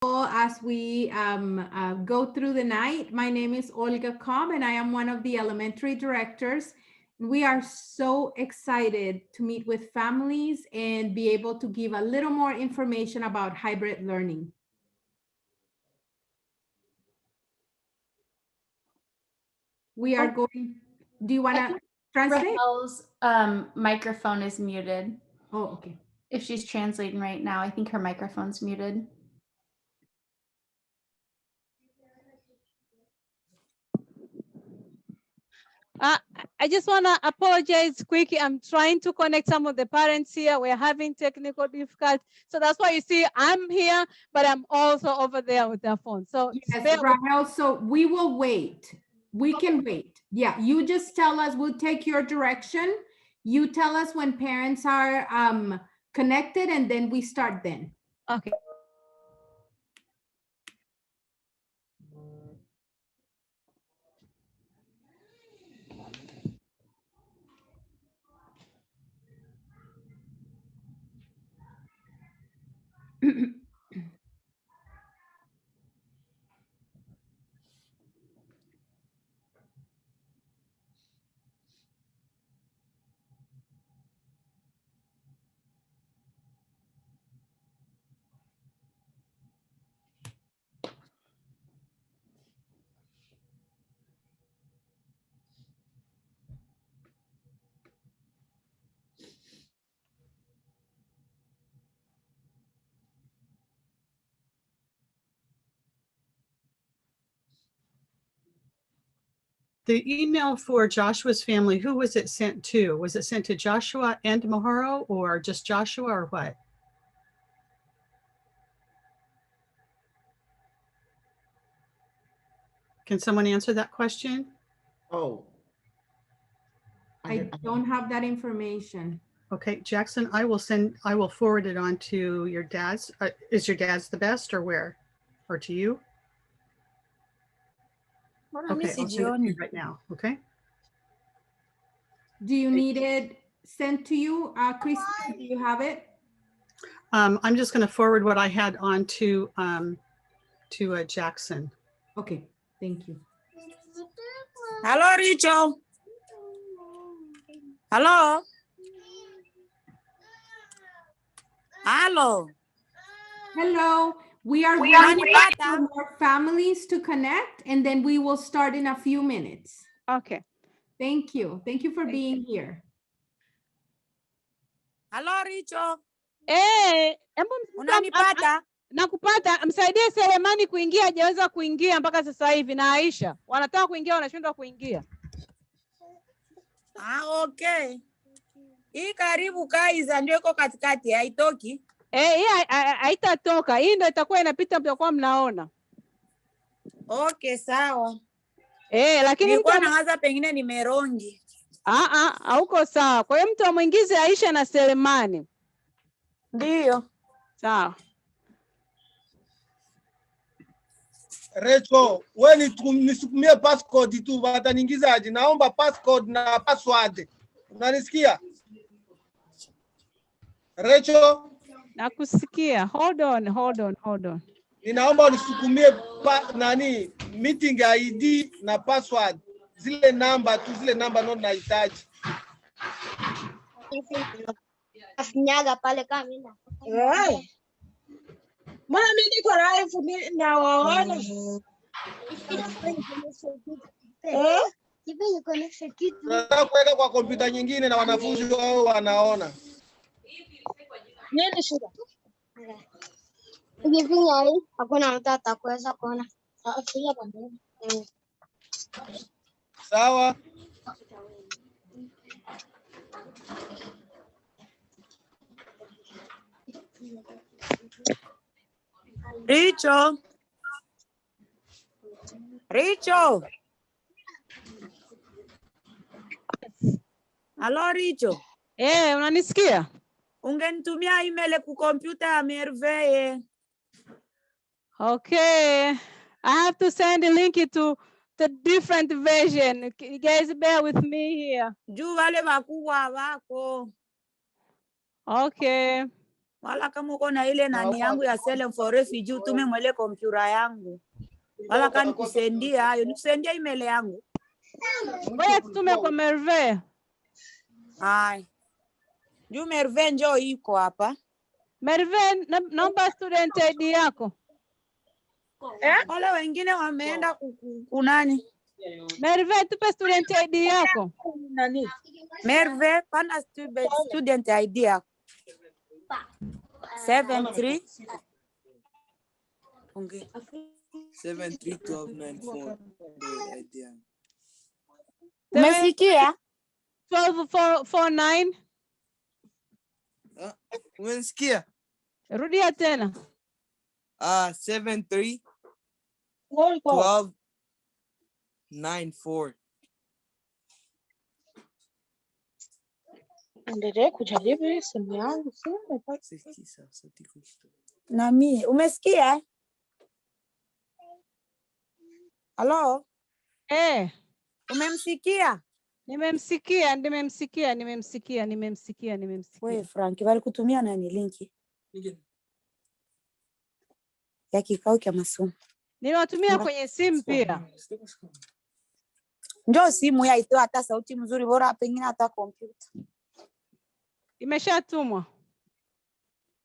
As we go through the night, my name is Olga Cobb, and I am one of the elementary directors. We are so excited to meet with families and be able to give a little more information about hybrid learning. We are going, do you want to translate? Rahel's microphone is muted. Oh, okay. If she's translating right now, I think her microphone's muted. I just want to apologize quickly. I'm trying to connect some of the parents here. We're having technical difficulties. So that's why you see I'm here, but I'm also over there with their phone. So yes, Rahel, so we will wait. We can wait. Yeah, you just tell us, we'll take your direction. You tell us when parents are connected, and then we start then. Okay. The email for Joshua's family, who was it sent to? Was it sent to Joshua and Maharo, or just Joshua, or what? Can someone answer that question? Oh. I don't have that information. Okay, Jackson, I will forward it on to your dad's. Is your dad's the best, or where? Or to you? Okay, I'll send it to you right now, okay? Do you need it sent to you, Christina? Do you have it? I'm just going to forward what I had on to Jackson. Okay, thank you. Hello, Richo. Hello. Hello. Hello. We are waiting for more families to connect, and then we will start in a few minutes. Okay. Thank you. Thank you for being here. Hello, Richo. Unanipata? Nakupata. Msaidie Selemani kuingia, hajaweza kuingia mpaka sasa hivi, na Aisha wanataka kuingia, wanashindwa kuingia. Okay. Hii karibu Kaiza ndio iko katikati, haitoki. Hii haitatoka. Hii ndio itakuwa inapita, mtakuwa mnaona. Okay, sawa. Lakini nilikuwa nawaza pengine nimerongi. Hauko sawa. Kwa hiyo mtu amwingize Aisha na Selemani. Ndio. Sawa. Recho, wewe nisukumie passcode tu, wataniingizaje? Naomba passcode na password. Unanisikia? Recho? Nakusikia. Hold on. Ninaomba unisukumie meeting ID na password. Zile namba ndo nahitaji. Afinyaga pale kama Mbona mimi niko live nawaona? Nataka kuweka kwa kompyuta nyingine na wanafunzi wao wanaona. Nini shida? Ukifinya hii hakuna mtu atakuweza kuona. Sawa. Richo. Halo Richo. Unanisikia? Ungenitumia email ku kompyuta ya Merveille. Okay. I have to send a link to the different version. You guys bear with me here. Juu wale wakubwa wako. Okay. Wala kama uko na ile nani yangu ya Salem for refugee utume mwele kompyuta yangu. Wala kama nikusendia hayo, nikusendia email yangu. Ngoja tutume kwa Merve. Hai. Juu Merve njoo iko hapa. Merve, naomba student ID yako. Wale wengine wameenda kunani? Merve, tupe student ID yako. Merve, pana student ID yako. 73 ongea 731294. Umesikia? 1249. Umesikia? Rudia tena. 731294. Endelee kujaribu hii simu yangu. Na mimi, umesikia? Halo? Umemsikia? Nimemsikia. Wewe Frank, walikutumia nani linki ya kikao cha masomo? Nimewatumia kwenye simu pia. Njoo simu ya itoa hata sauti mzuri, bora pengine hata kompyuta. Imeshatumwa.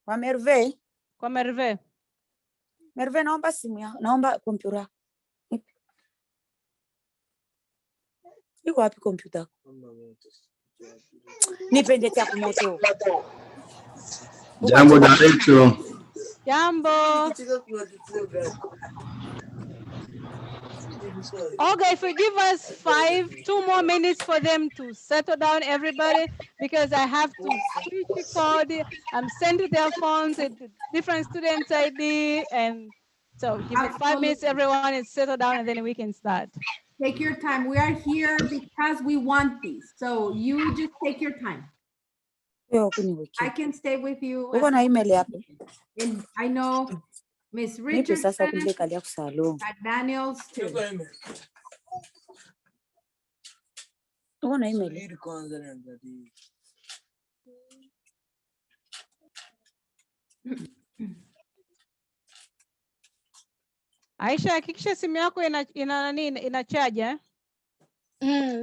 Kwa Merve? Kwa Merve. Merve, naomba simu ya, naomba kompyuta. Iko wapi kompyuta? Nipende cha kumoto. Jambo director. Jambo. Okay, if you give us 2 more minutes for them to settle down, everybody, because I have to switch the code. I'm sending their phones with different students' ID, and so give me 5 minutes, everyone is settled down, and then we can start. Take your time. We are here because we want these. So you just take your time. I can stay with you. Uko na email hapo? And I know Miss Richardson, Daniels too. Uko na email? Aisha, hakikisha simu yako ina charge, eh?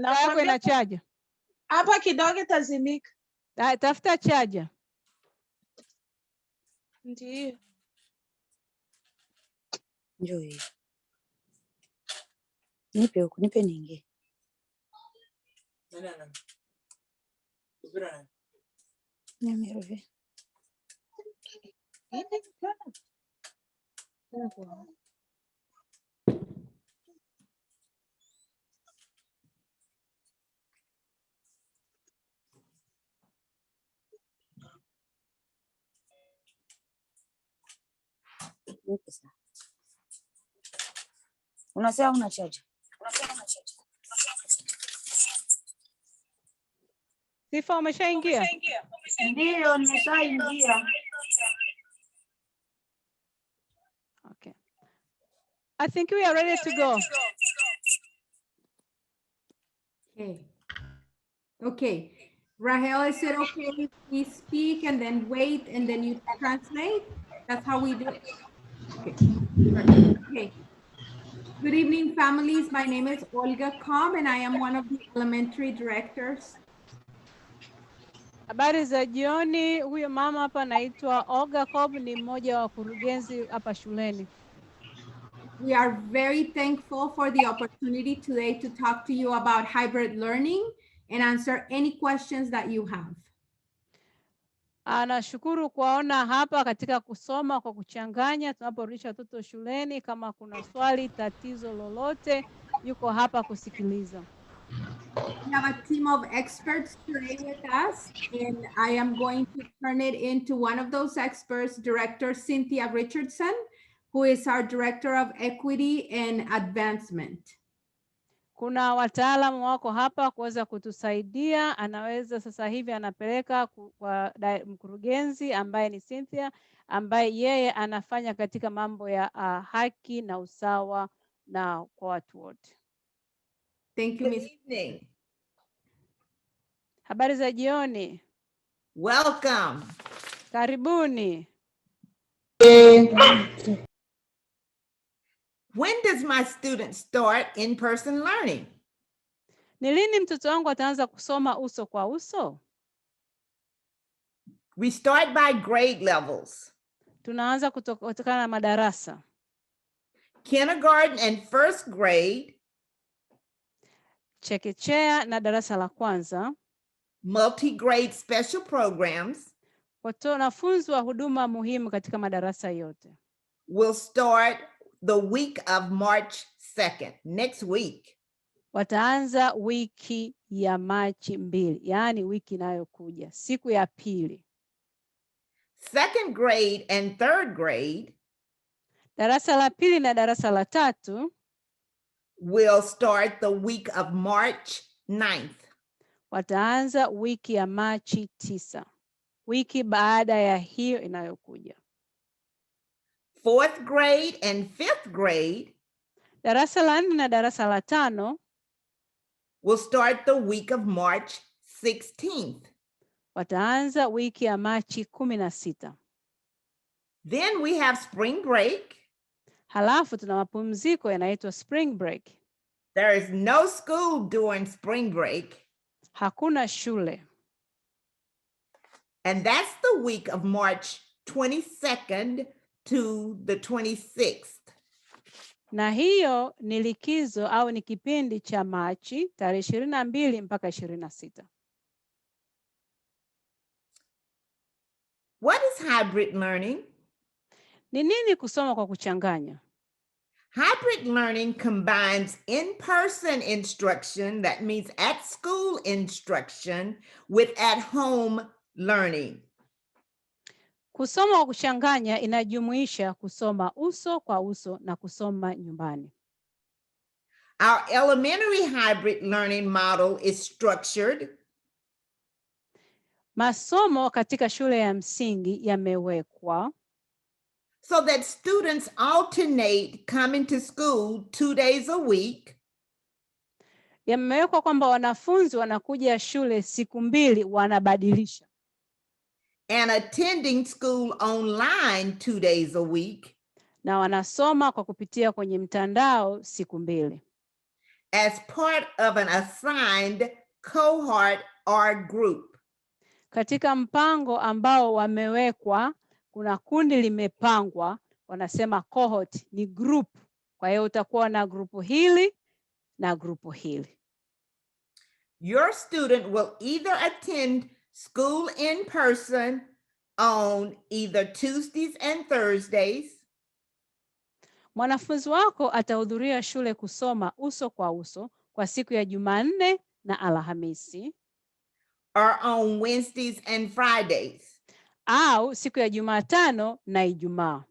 Yako ina charge. Hapa kidogo itazimika. Tafuta charger. Ndiyo. Njoo hii. Nipe huku, nipe ninge. Merve. Unasema una charge. Sifa, umeshaingia? Ndio, nimeshaingia. Okay. I think we are ready to go. Okay. Rahel said, okay, we speak and then wait and then you translate. That's how we do it. Okay. Okay. Good evening, families. My name is Olga Cobb and I am one of the elementary directors. Habari za jioni. Huyo mama hapa anaitwa Olga Cobb, ni mmoja wa wakurugenzi hapa shuleni. We are very thankful for the opportunity today to talk to you about hybrid learning and answer any questions that you have. Anashukuru kuwaona hapa katika kusoma kwa kuchanganya tunaporudisha watoto shuleni. Kama kuna swali, tatizo lolote, yuko hapa kusikiliza. We have a team of experts today with us, and I am going to turn it into one of those experts, Director Cynthia Richardson, who is our Director of Equity and Advancement. Kuna wataalamu wako hapa kuweza kutusaidia. Anaweza sasa hivi anapeleka kwa mkurugenzi ambaye ni Cynthia, ambaye yeye anafanya katika mambo ya haki na usawa na kwa watu wote. Thank you, Good evening. Habari za jioni. Welcome. Karibuni. When does my student start in-person learning? Ni lini mtoto wangu ataanza kusoma uso kwa uso? We start by grade levels. Tunaanza kutokana na madarasa. Kindergarten and first grade. Chekechea na darasa la kwanza. Multi-grade special programs. Wanafunzi wa huduma muhimu katika madarasa yote. Will start the week of March 2nd, next week. Wataanza wiki ya Machi 2, yaani wiki inayokuja, siku ya pili. Second grade and third grade. Darasa la pili na darasa la tatu. Will start the week of March 9th. Wataanza wiki ya Machi 9, wiki baada ya hiyo inayokuja. Fourth grade and fifth grade. Darasa la 4 na darasa la 5. Will start the week of March 16th. Wataanza wiki ya Machi 16. Then we have spring break. Halafu tuna mapumziko yanaitwa spring break. There is no school during spring break. Hakuna shule. And that's the week of March 22nd to the 26th. Na hiyo ni likizo au ni kipindi cha Machi tarehe 22 mpaka 26. What is hybrid learning? Ni nini kusoma kwa kuchanganya? Hybrid learning combines in-person instruction, that means at school instruction, with at-home learning. Kusoma kwa kuchanganya inajumuisha kusoma uso kwa uso na kusoma nyumbani. Our elementary hybrid learning model is structured. Masomo katika shule ya msingi yamewekwa so that students alternate coming to school 2 days a week. Yamewekwa kwamba wanafunzi wanakuja shule siku 2, wanabadilisha. And attending school online 2 days a week. Na wanasoma kwa kupitia kwenye mtandao siku 2. As part of an assigned cohort or group. Katika mpango ambao wamewekwa, kuna kundi limepangwa, wanasema cohort ni group. Kwa hiyo utakuwa na grupu hili na grupu hili. Your student will either attend school in person on either Tuesdays and Thursdays. Mwanafunzi wako atahudhuria shule kusoma uso kwa uso kwa siku ya Jumanne na Alhamisi. Or on Wednesdays and Fridays. Au siku ya Jumatano na Ijumaa.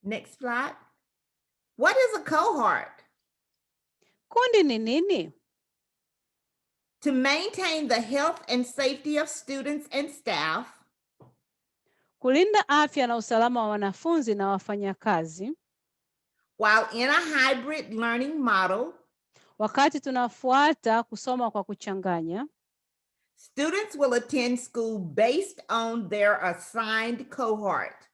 Next slide. What is a cohort? Kundi ni nini? To maintain the health and safety of students and staff. Kulinda afya na usalama wa wanafunzi na wafanyakazi. While in a hybrid learning model. Wakati tunafuata kusoma kwa kuchanganya. Students will attend school based on their assigned cohort.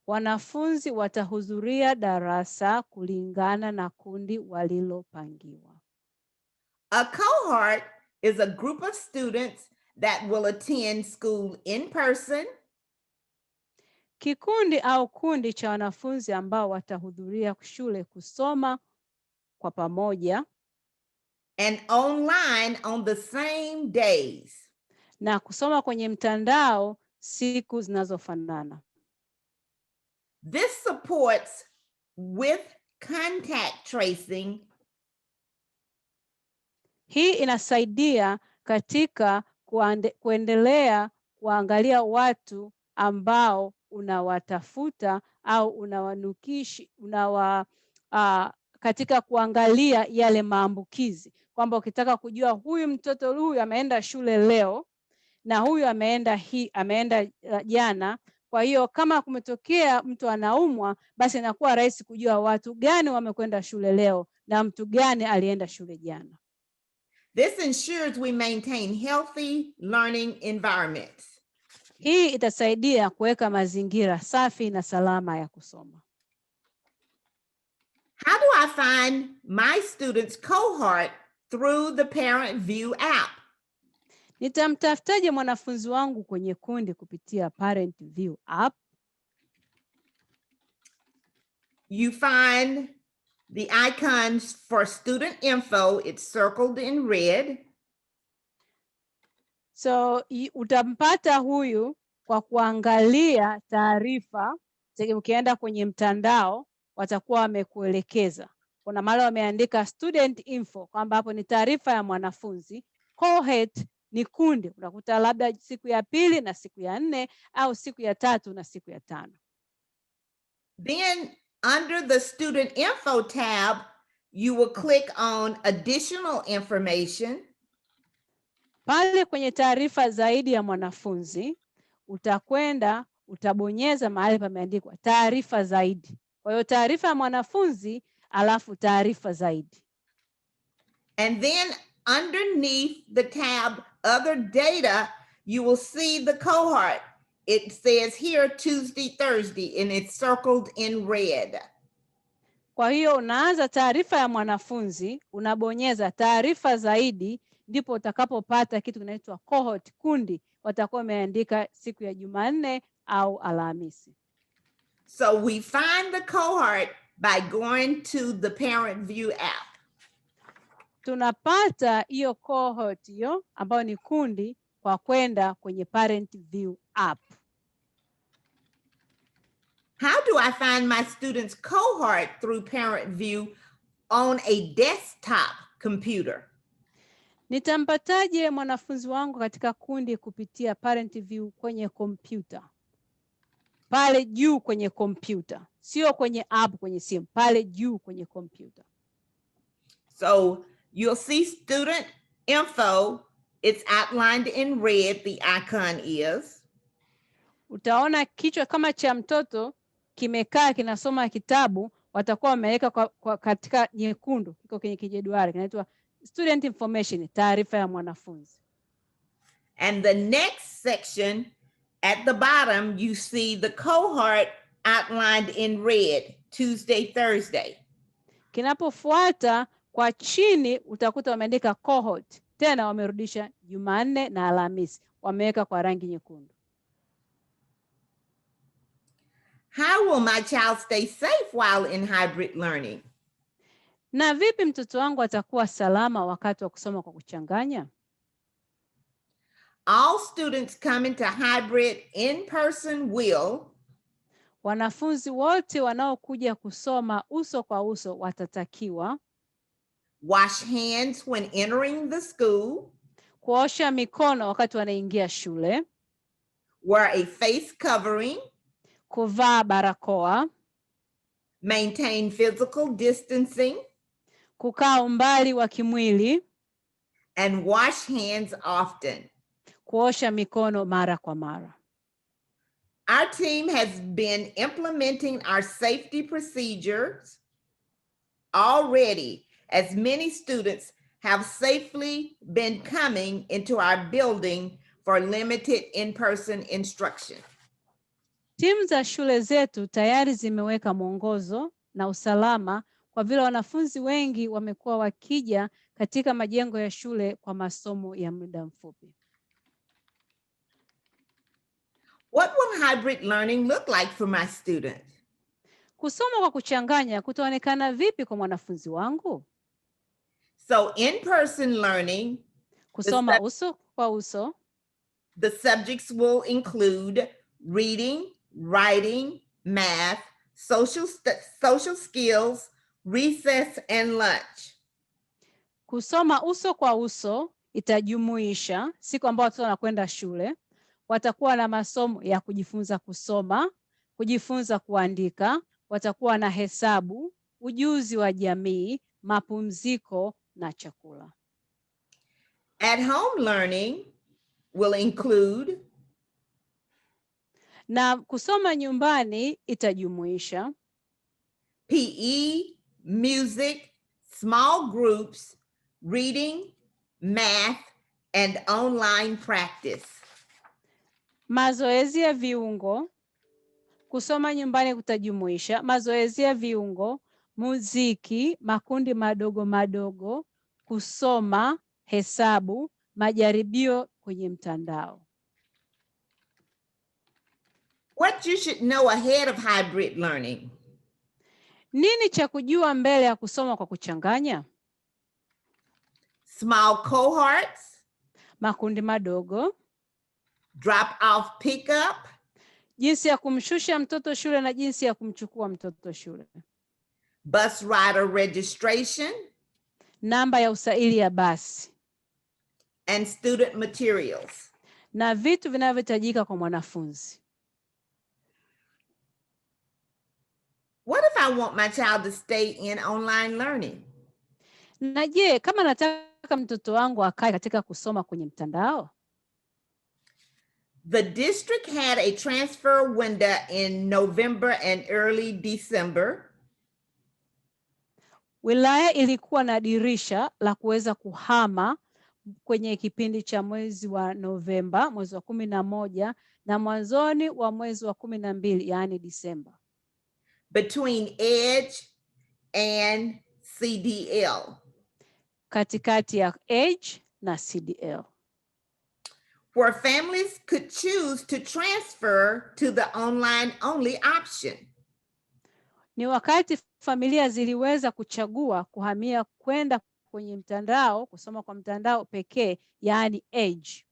Wanafunzi watahudhuria darasa kulingana na kundi walilopangiwa. A cohort is a group of students that will attend school in person. Kikundi au kundi cha wanafunzi ambao watahudhuria shule kusoma kwa pamoja. And online on the same days. Na kusoma kwenye mtandao siku zinazofanana. This supports with contact tracing. Hii inasaidia katika kuendelea kuangalia watu ambao unawatafuta au unawanukishi, katika kuangalia yale maambukizi. Kwamba ukitaka kujua huyu mtoto huyu ameenda shule leo na huyu ameenda jana. Kwa hiyo kama kumetokea mtu anaumwa, basi inakuwa rahisi kujua watu gani wamekwenda shule leo na mtu gani alienda shule jana. This ensures we maintain healthy learning environments. Hii itasaidia kuweka mazingira safi na salama ya kusoma. How do I find my students' cohort through the Parent View app? Nitamtafutaje mwanafunzi wangu kwenye kundi kupitia Parent View app? You find the icons for student info, it's circled in red. So utampata huyu kwa kuangalia taarifa. Ukienda kwenye mtandao watakuwa wamekuelekeza. Kuna mahali wameandika student info kwamba hapo ni taarifa ya mwanafunzi. Cohort ni kundi, unakuta labda siku ya 2 na siku ya 4 au siku ya 3 na siku ya 5. Then under the student info tab, you will click on additional information. Pale kwenye taarifa zaidi ya mwanafunzi, utakwenda utabonyeza mahali pameandikwa taarifa zaidi. Kwa hiyo taarifa ya mwanafunzi alafu taarifa zaidi. And then underneath the tab other data, you will see the cohort. It says here Tuesday, Thursday, and it's circled in red. Kwa hiyo unaanza taarifa ya mwanafunzi, unabonyeza taarifa zaidi, ndipo utakapopata kitu kinaitwa cohort, kundi. Watakuwa wameandika siku ya Jumanne au Alhamisi. So we find the cohort by going to the Parent View app. Tunapata hiyo cohort hiyo ambayo ni kundi kwa kwenda kwenye Parent View app. How do I find my students' cohort through Parent View on a desktop computer? Nitampataje mwanafunzi wangu katika kundi kupitia Parent View kwenye kompyuta? Pale juu kwenye kompyuta, sio kwenye app kwenye simu, pale juu kwenye kompyuta. So you'll see student info, it's outlined in red, the icon is. Utaona kichwa kama cha mtoto kimekaa kinasoma kitabu, watakuwa wameweka katika nyekundu, kiko kwenye kijedwali kinaitwa student information, taarifa ya mwanafunzi. And the next section at the bottom, you see the cohort outlined in red, Tuesday, Thursday. Kinapofuata kwa chini utakuta wameandika cohort, tena wamerudisha Jumanne na Alhamisi, wameweka kwa rangi nyekundu. How will my child stay safe while in hybrid learning? Na vipi mtoto wangu atakuwa salama wakati wa kusoma kwa kuchanganya? All students coming to hybrid in-person will. Wanafunzi wote wanaokuja kusoma uso kwa uso watatakiwa Wash hands when entering the school. kuosha mikono wakati wanaingia shule. Wear a face covering. Kuvaa barakoa. Maintain physical distancing. Kukaa umbali wa kimwili. And wash hands often. Kuosha mikono mara kwa mara. Our team has been implementing our safety procedures already, as many students have safely been coming into our building for limited in-person instruction. Timu za shule zetu tayari zimeweka mwongozo na usalama kwa vile wanafunzi wengi wamekuwa wakija katika majengo ya shule kwa masomo ya muda mfupi. What will hybrid learning look like for my student? Kusoma kwa kuchanganya kutaonekana vipi kwa mwanafunzi wangu? So in-person learning, kusoma uso kwa uso. The subjects will include reading, writing, math, social skills, recess, and lunch. Kusoma uso kwa uso itajumuisha siku ambayo watoto wanakwenda shule, watakuwa na masomo ya kujifunza kusoma, kujifunza kuandika, watakuwa na hesabu, ujuzi wa jamii, mapumziko na chakula. At home learning will include. Na kusoma nyumbani itajumuisha PE, music, small groups, reading, math, and online practice. Mazoezi ya viungo, kusoma nyumbani kutajumuisha mazoezi ya viungo, muziki, makundi madogo madogo, kusoma, hesabu, majaribio kwenye mtandao. What you should know ahead of hybrid learning. Nini cha kujua mbele ya kusoma kwa kuchanganya? Small cohorts, Makundi madogo, drop-off pickup, jinsi ya kumshusha mtoto shule na jinsi ya kumchukua mtoto shule, bus rider registration, namba ya usaili ya basi, and student materials. na vitu vinavyohitajika kwa mwanafunzi. What if I want my child to stay in online learning? Na je, kama nataka mtoto wangu akae katika kusoma kwenye mtandao? The district had a transfer window in November and early December. Wilaya ilikuwa na dirisha la kuweza kuhama kwenye kipindi cha mwezi wa Novemba, mwezi wa 11 na mwanzoni wa mwezi wa 12, yaani Disemba. Between EDGE and CDL. Katikati ya EDGE na CDL. Where families could choose to transfer to the online only option. Ni wakati familia ziliweza kuchagua kuhamia kwenda kwenye mtandao, kusoma kwa mtandao pekee, yaani EDGE.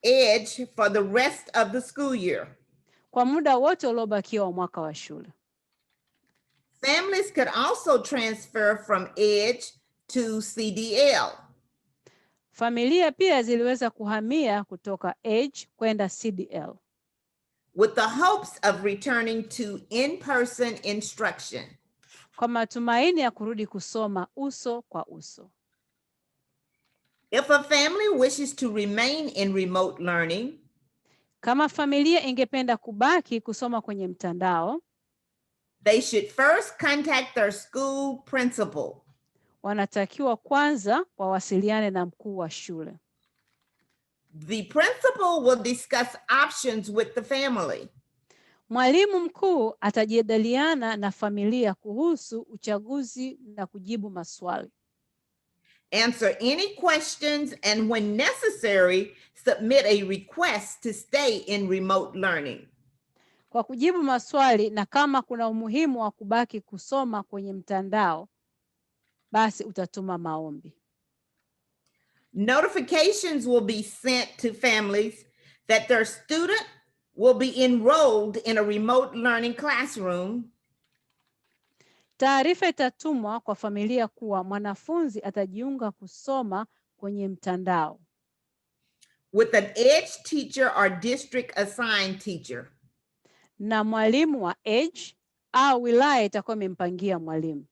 EDGE for the rest of the school year. Kwa muda wote uliobakia wa mwaka wa shule. Families could also transfer from EDGE to CDL. Familia pia ziliweza kuhamia kutoka EDGE kwenda CDL. With the hopes of returning to in-person instruction. Kwa matumaini ya kurudi kusoma uso kwa uso. If a family wishes to remain in remote learning, kama familia ingependa kubaki kusoma kwenye mtandao, they should first contact their school principal. Wanatakiwa kwanza wawasiliane na mkuu wa shule. The principal will discuss options with the family. Mwalimu mkuu atajadiliana na familia kuhusu uchaguzi na kujibu maswali. Answer any questions and when necessary, submit a request to stay in remote learning. Kwa kujibu maswali na kama kuna umuhimu wa kubaki kusoma kwenye mtandao, basi utatuma maombi. Notifications will be sent to families that their student will be enrolled in a remote learning classroom. Taarifa itatumwa kwa familia kuwa mwanafunzi atajiunga kusoma kwenye mtandao. With an EDGE teacher or district assigned teacher. Na mwalimu wa EDGE au wilaya itakuwa imempangia mwalimu.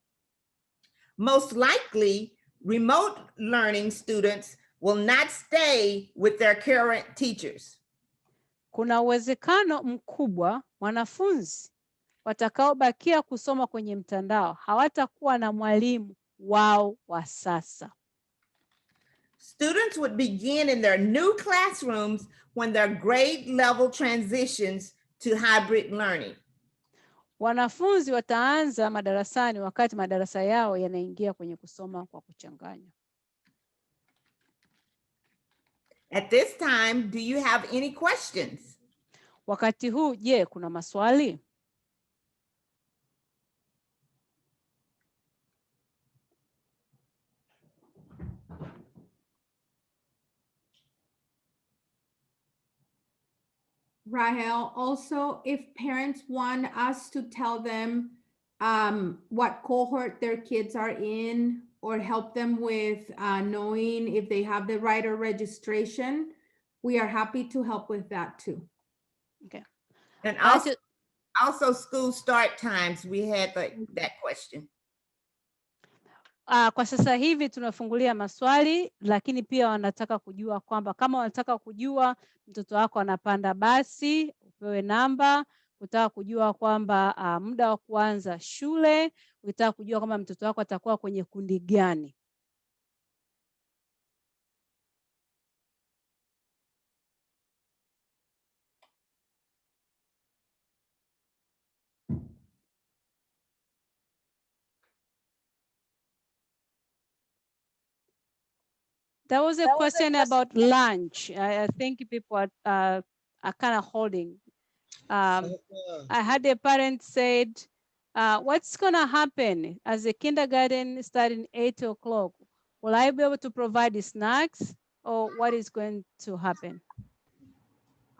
Most likely, remote learning students will not stay with their current teachers. Kuna uwezekano mkubwa wanafunzi watakaobakia kusoma kwenye mtandao hawatakuwa na mwalimu wao wa sasa. Students would begin in their new classrooms when their grade level transitions to hybrid learning. Wanafunzi wataanza madarasani wakati madarasa yao yanaingia kwenye kusoma kwa kuchanganya. At this time, do you have any questions? Wakati huu, je, kuna maswali? Rahel, also, if parents want us to tell them what cohort their kids are in or help them with knowing if they have the rider registration, we are happy to help with that too. Okay. And also school start times, we had that question. Kwa sasa hivi tunafungulia maswali, lakini pia wanataka kujua kwamba kama wanataka kujua mtoto wako anapanda basi, upewe namba, utaka kujua kwamba muda wa kuanza shule, utaka kujua kama mtoto wako atakuwa kwenye kundi gani. There was a question about lunch. I think people are kind of holding. I had a parent said, what's going to happen as the kindergarten starting 8 o'clock? Will I be able to provide the snacks, or what is going to happen?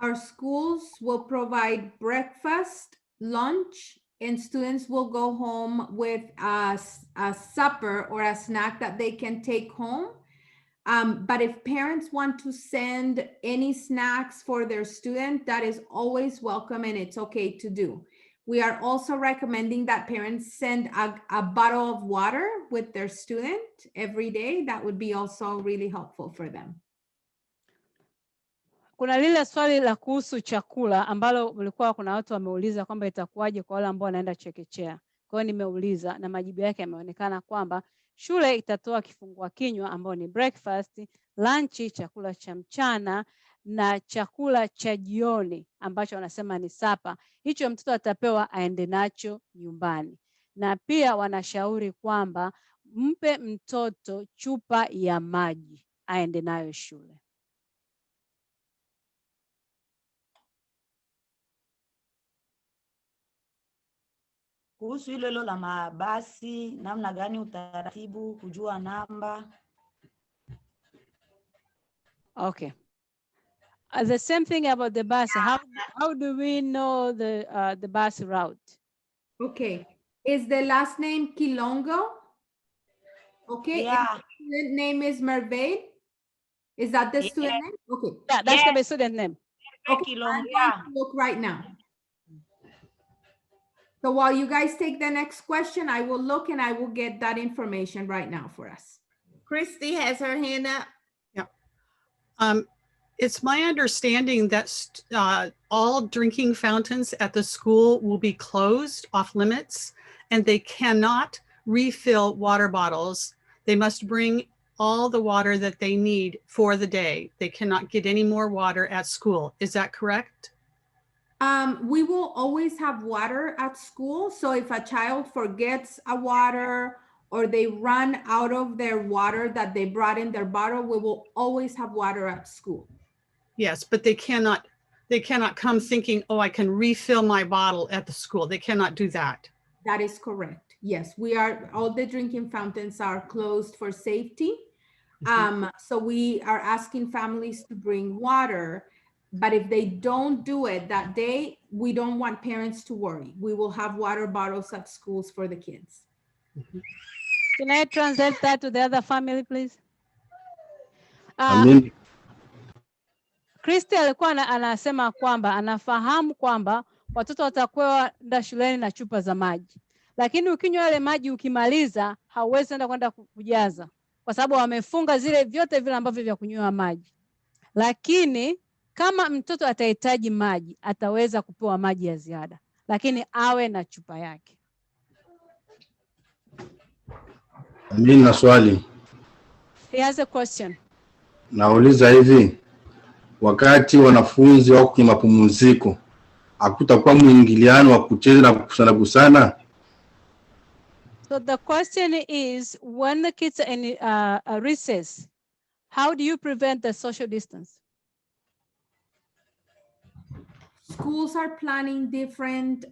Our schools will provide breakfast, lunch, and students will go home with a supper or a snack that they can take home. But if parents want to send any snacks for their student, that is always welcome and it's okay to do. We are also recommending that parents send a bottle of water with their student every day. That would be also really helpful for them. Kuna lile swali la kuhusu chakula ambalo mlikuwa kuna watu wameuliza kwamba itakuwaje kwa wale ambao wanaenda chekechea. Kwa hiyo nimeuliza na majibu yake yameonekana kwamba shule itatoa kifungua kinywa ambao ni breakfast, lunch, chakula cha mchana na chakula cha jioni ambacho wanasema ni sapa. Hicho mtoto atapewa aende nacho nyumbani. Na pia wanashauri kwamba mpe mtoto chupa ya maji aende nayo shule. Kuhusu hilo la mabasi, namna gani utaratibu, kujua namba? Okay. The same thing about the bus. How do we know the bus route? Okay. Is the last name Kilongo? Okay. Yeah. And the student name is Merveille? Is that the student name? Okay. Yeah, that's the student name. Okay. I'm going to look right now. So while you guys take the next question, I will look and I will get that information right now for us. Christy has her hand up. Yeah. It's my understanding that all drinking fountains at the school will be closed off limits and they cannot refill water bottles. They must bring all the water that they need for the day. They cannot get any more water at school. Is that correct? We will always have water at school. So if a child forgets a water or they run out of their water that they brought in their bottle, we will always have water at school. Yes, but they cannot come thinking, oh, I can refill my bottle at the school. They cannot do that. That is correct. Yes, all the drinking fountains are closed for safety. So we are asking families to bring water, but if they don't do it that day, we don't want parents to worry. We will have water bottles at schools for the kids. Can I translate that to the other family, please? Christy alikuwa anasema kwamba anafahamu kwamba watoto watakuwa enda shuleni na chupa za maji. Lakini ukinywa yale maji ukimaliza hauwezi kwenda kujaza kwa sababu wamefunga zile vyote vile ambavyo vya kunywa maji. Lakini kama mtoto atahitaji maji ataweza kupewa maji ya ziada, lakini awe na chupa yake. Mimi na swali. He has a question. Nauliza hivi, wakati wanafunzi wako kwenye mapumziko, hakutakuwa mwingiliano wa kucheza na kusana? So the question is, when the kids are in a recess, how do you prevent the social distance? Schools are planning different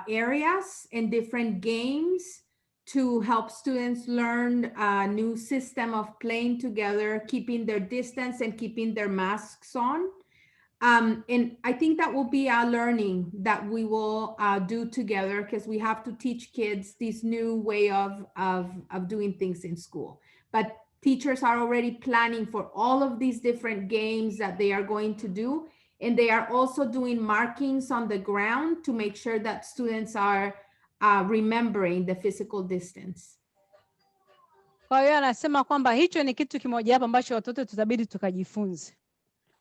areas and different games to help students learn a new system of playing together, keeping their distance and keeping their masks on. And I think that will be a learning that we will do together because we have to teach kids this new way of doing things in school. But teachers are already planning for all of these different games that they are going to do. And they are also doing markings on the ground to make sure that students are remembering the physical distance. Kwa hiyo anasema kwamba hicho ni kitu kimoja hapo ambacho watoto tutabidi tukajifunze.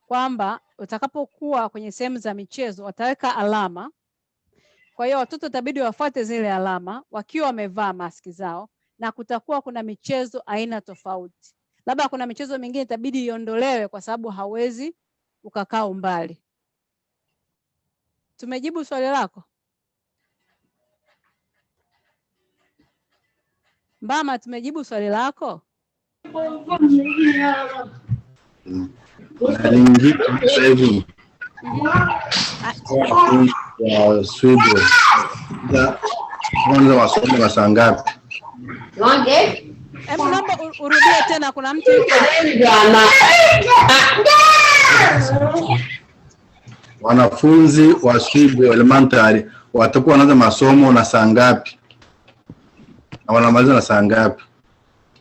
Kwamba utakapokuwa kwenye sehemu za michezo wataweka alama. Kwa hiyo watoto itabidi wafuate zile alama wakiwa wamevaa maski zao, na kutakuwa kuna michezo aina tofauti. Labda kuna michezo mingine itabidi iondolewe kwa sababu hawezi ukakaa umbali. Tumejibu swali lako? Mbama, tumejibu swali lako? Na lingine sasa hivi ya Sweden kwanza wasomo wa saa ngapi? Hebu naomba urudie tena, kuna mtu yuko. Wanafunzi wa Sweden elementary watakuwa wanaanza masomo na saa ngapi? Na wanamaliza na saa ngapi?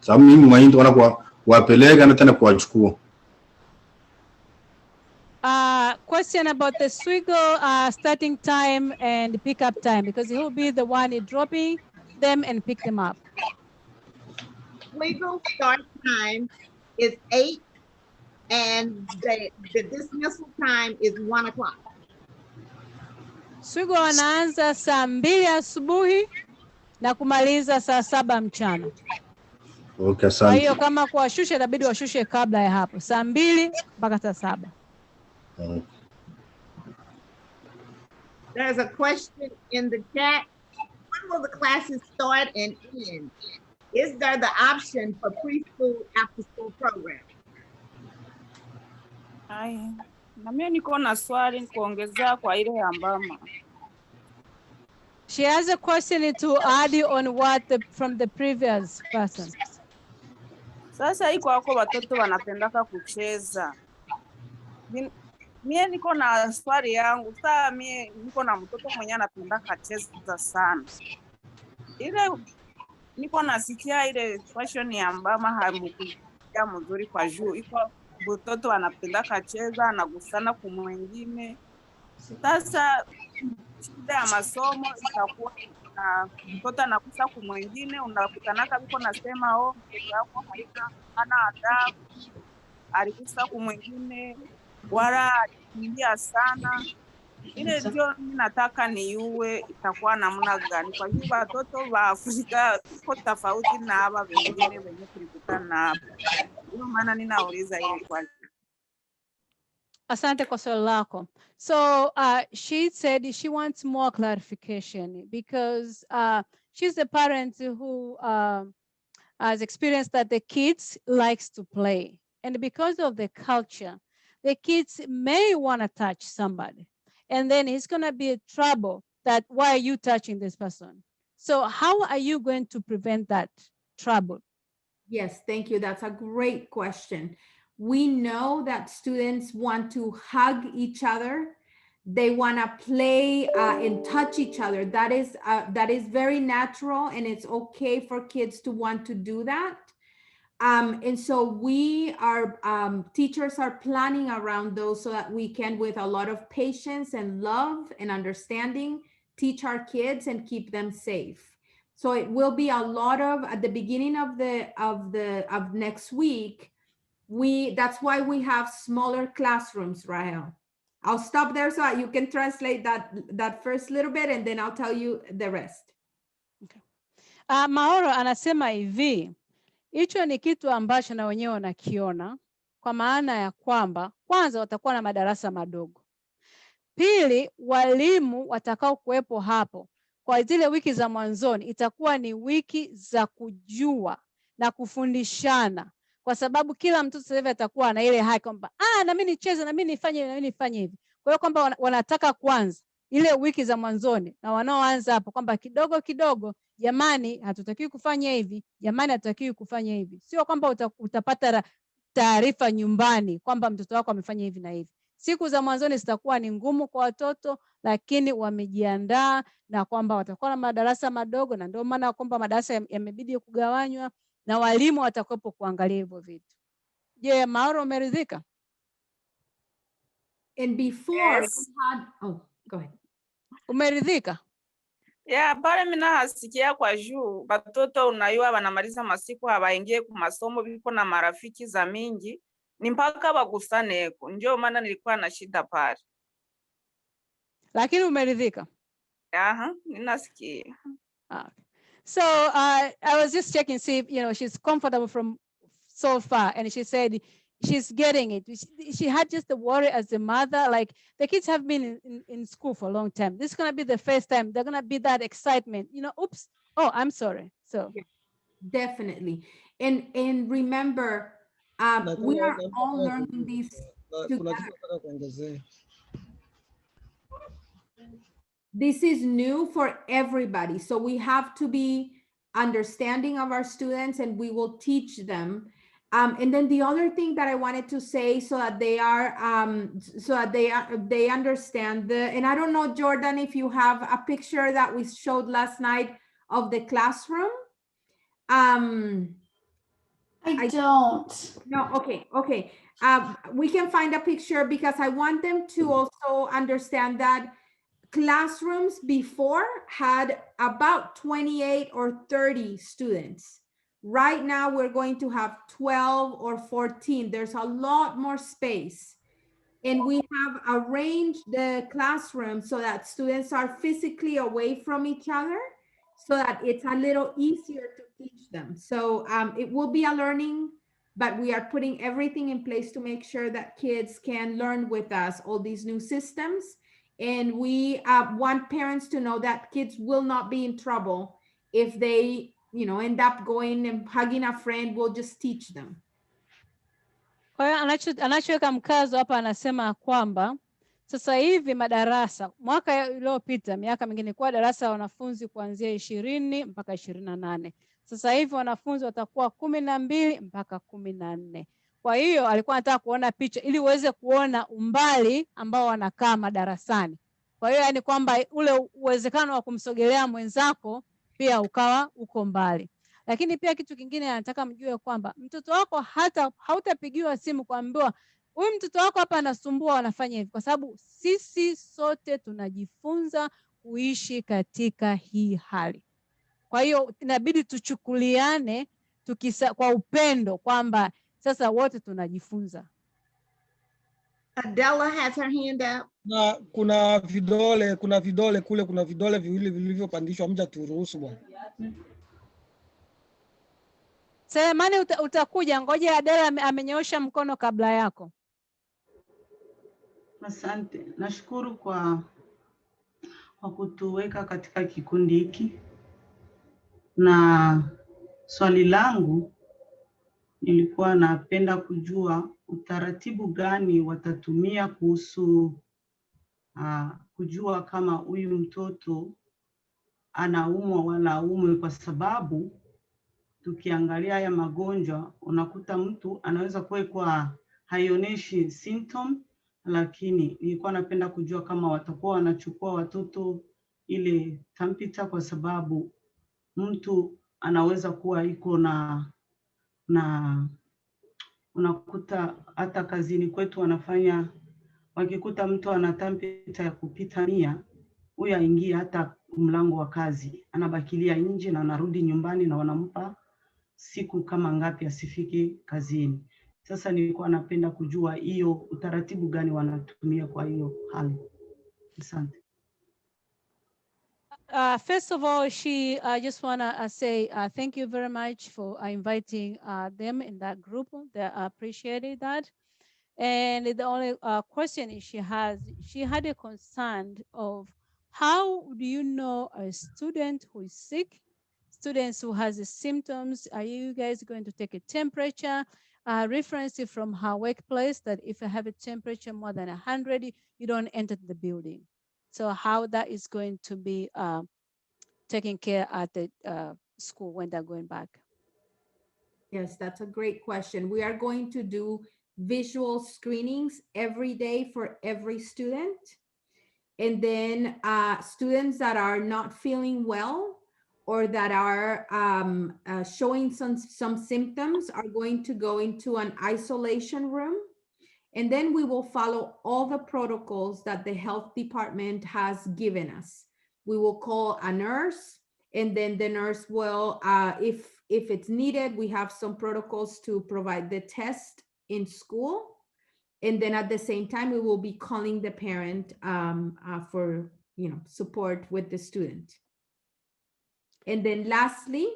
Sababu mimi mwenyewe wana kuwapeleka na tena kuwachukua. Question about the Swiggle starting time and pickup time, because he will be the one dropping them and pick them up. Swiggle start time is 8 and the dismissal time is 1 o'clock. Swiggle wanaanza saa 2 asubuhi na kumaliza saa 7 mchana. Okay, Kwa asante. hiyo kama kuwashusha inabidi washushe kabla ya hapo, saa 2 mpaka saa 7. There's a question in the chat. When will the classes start and end? Is there the option for preschool after school program? Hai, na mimi niko na swali kuongezea kwa ile ya mama. She has a question to add on what from the previous person. Sasa hii kwako watoto wanapendaka kucheza. Mie niko na swali yangu. Sasa mie niko na mtoto mwenye anapendaka cheza sana. Ile niko nasikia ile question ya mama hamukuja mzuri kwa juu. Iko mtoto anapendaka cheza, anagusana kwa mwingine. Sasa shida ya masomo itakuwa na mtoto anakusa kwa mwingine, unakutanaka biko nasema mtoto wako hana adabu, alikusa kwa mwingine wala alikimbia sana. Ile ndio mimi nataka niue, itakuwa namna gani? Kwa hiyo watoto wa Afrika iko tofauti na hapa wengine wenye tulikutana hapa. Ndio maana ninauliza ile swali. Asante kwa swali lako. So she said she wants more clarification because she's a parent who has experienced that the kids likes to play. And because of the culture, the kids may want to touch somebody. And then it's going to be a trouble that, why are you touching this person? So how are you going to prevent that trouble? Yes, thank you. That's a great question. We know that students want to hug each other. They want to play and touch each other. That is very natural, and it's okay for kids to want to do that. And so we are, teachers are planning around those so that we can, with a lot of patience and love and understanding, teach our kids and keep them safe. So it will be a lot of, at the beginning of next week, that's why we have smaller classrooms, Rahel. I'll stop there so you can translate that first little bit, and then I'll tell you the rest. Okay. Maoro anasema hivi, hicho ni kitu ambacho na wenyewe wanakiona, kwa maana ya kwamba kwanza watakuwa na madarasa madogo. Pili, walimu watakao kuwepo hapo kwa zile wiki za mwanzoni itakuwa ni wiki za kujua na kufundishana, kwa sababu kila mtoto sasa hivi atakuwa na ile haki kwamba na mimi nicheze, na mimi nifanye hivi. Kwa hiyo kwamba wanataka kwanza ile wiki za mwanzoni, na wanaoanza hapo kwamba kidogo kidogo, jamani hatutakiwi kufanya hivi, jamani hatutakiwi kufanya hivi. Sio kwamba utapata taarifa nyumbani kwamba mtoto wako amefanya hivi na hivi. Siku za mwanzoni zitakuwa ni ngumu kwa watoto, lakini wamejiandaa na kwamba watakuwa na madarasa madogo, na ndio maana kwamba madarasa yamebidi kugawanywa na walimu watakuwepo kuangalia hivyo vitu. Je, Mauro umeridhika? And before Yes. go ahead. Umeridhika? Yeah, pale mimi nasikia kwa juu watoto unayua wanamaliza masiku hawaingie kwa masomo, biko na marafiki za mingi, ni mpaka bagusane. Ndio maana nilikuwa na shida pale. Lakini umeridhika? Ninasikia. So I was just checking, see if she's comfortable from so far, and she said she's getting it. She had just the worry as a mother, like the kids have been in school for a long time. This is gonna be the first time they're gonna be that excitement, oops, oh, I'm sorry. So yeah, definitely. And remember, we are all learning these together. This is new for everybody. So we have to be understanding of our students, and we will teach them. And then the other thing that I wanted to say, so that they are, they understand and I don't know, Jordan, if you have a picture that we showed last night of the classroom. I don't. No, okay. We can find a picture, because I want them to also understand that classrooms before had about 28 or 30 students. Right now we're going to have 12 or 14. There's a lot more space. And we have arranged the classroom so that students are physically away from each other, so that it's a little easier to teach them. So it will be a learning, but we are putting everything in place to make sure that kids can learn with us all these new systems. And we want parents to know that kids will not be in trouble if they, end up going and hugging a friend. We'll just teach them. Kwa hiyo anachoweka mkazo hapa, anasema kwamba sasa hivi madarasa, mwaka uliopita, miaka mingine, kwa darasa ya wanafunzi kuanzia 20 mpaka 28. Sasa hivi wanafunzi watakuwa 12 mpaka 14. Kwa hiyo alikuwa anataka kuona picha ili uweze kuona umbali ambao wanakaa madarasani. Kwa hiyo yani kwamba ule uwezekano wa kumsogelea mwenzako pia ukawa uko mbali. Lakini pia kitu kingine anataka mjue kwamba mtoto wako hautapigiwa simu kuambiwa huyu mtoto wako hapa anasumbua, wanafanya hivi, kwa sababu sisi sote tunajifunza kuishi katika hii hali. Kwa hiyo inabidi tuchukuliane kwa upendo, kwamba sasa wote tunajifunza. Adela has her hand up. Na kuna vidole kule, kuna vidole viwili vilivyopandishwa, mja turuhusu bwana. Selemani, utakuja, ngoja Adela amenyoosha mkono kabla yako. Asante. Nashukuru kwa kutuweka katika kikundi hiki. Na swali langu, nilikuwa napenda kujua utaratibu gani watatumia kuhusu kujua kama huyu mtoto anaumwa wala haumwi, kwa sababu tukiangalia haya magonjwa unakuta mtu anaweza kuwa haionyeshi symptom, lakini nilikuwa napenda kujua kama watakuwa wanachukua watoto ile temperature, kwa sababu mtu anaweza kuwa iko na unakuta hata kazini kwetu wanafanya, wakikuta mtu ana temperature ya kupita 100, huyu aingie hata mlango wa kazi, anabakilia nje na anarudi nyumbani na wanampa siku kama ngapi asifike kazini. Sasa nilikuwa napenda kujua hiyo utaratibu gani wanatumia kwa hiyo hali. Asante. First of all, I just want to say thank you very much for inviting them in that group. They appreciated that. And the only question she had a concern of how do you know a student who is sick, students who has the symptoms? Are you guys going to take a temperature? Reference from her workplace that if you have a temperature more than 100, you don't enter the building. So how that is going to be taken care at the school when they're going back? Yes, that's a great question. We are going to do visual screenings every day for every student. And then students that are not feeling well or that are showing some symptoms are going to go into an isolation room. And then we will follow all the protocols that the health department has given us. We will call a nurse, and then the nurse will, if it's needed, we have some protocols to provide the test in school. And then at the same time, we will be calling the parent for support with the student. And then lastly,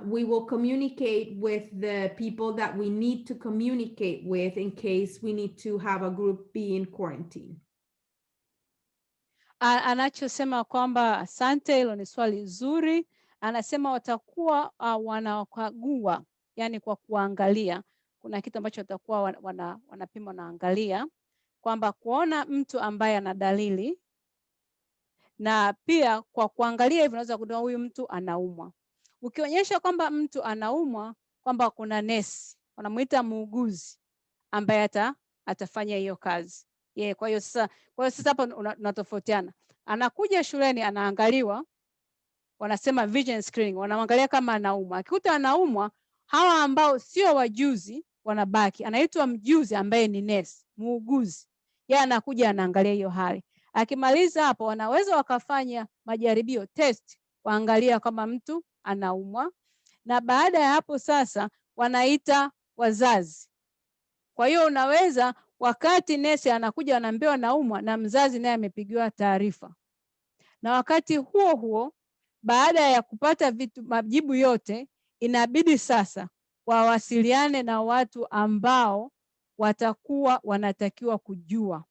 we will communicate with the people that we need to communicate with in case we need to have a group be in quarantine. Anachosema kwamba asante, hilo ni swali zuri. Anasema watakuwa wanakagua yani kwa kuangalia. Kuna kitu ambacho watakuwa wanapima, wanaangalia kwamba kuona mtu ambaye ana dalili, na pia kwa kuangalia hivyo unaweza kujua huyu mtu anaumwa. Ukionyesha kwamba mtu anaumwa, kwamba kuna nesi, wanamuita muuguzi ambaye atafanya hiyo kazi. Kwa hiyo sasa hapa unatofautiana. Anakuja shuleni anaangaliwa, wanasema vision screening, wanaangalia kama anaumwa. Akikuta anaumwa, hawa ambao sio wajuzi wanabaki. Anaitwa mjuzi ambaye ni nesi, muuguzi. Yeye anakuja anaangalia hiyo hali. Akimaliza hapo, wanaweza wakafanya majaribio, test, waangalia kama mtu anaumwa. Na baada ya hapo sasa wanaita wazazi. Kwa hiyo unaweza, wakati nesi anakuja anaambiwa anaumwa, na mzazi naye amepigiwa taarifa. Na wakati huo huo, baada ya kupata majibu yote, inabidi sasa wawasiliane na watu ambao watakuwa wanatakiwa kujua.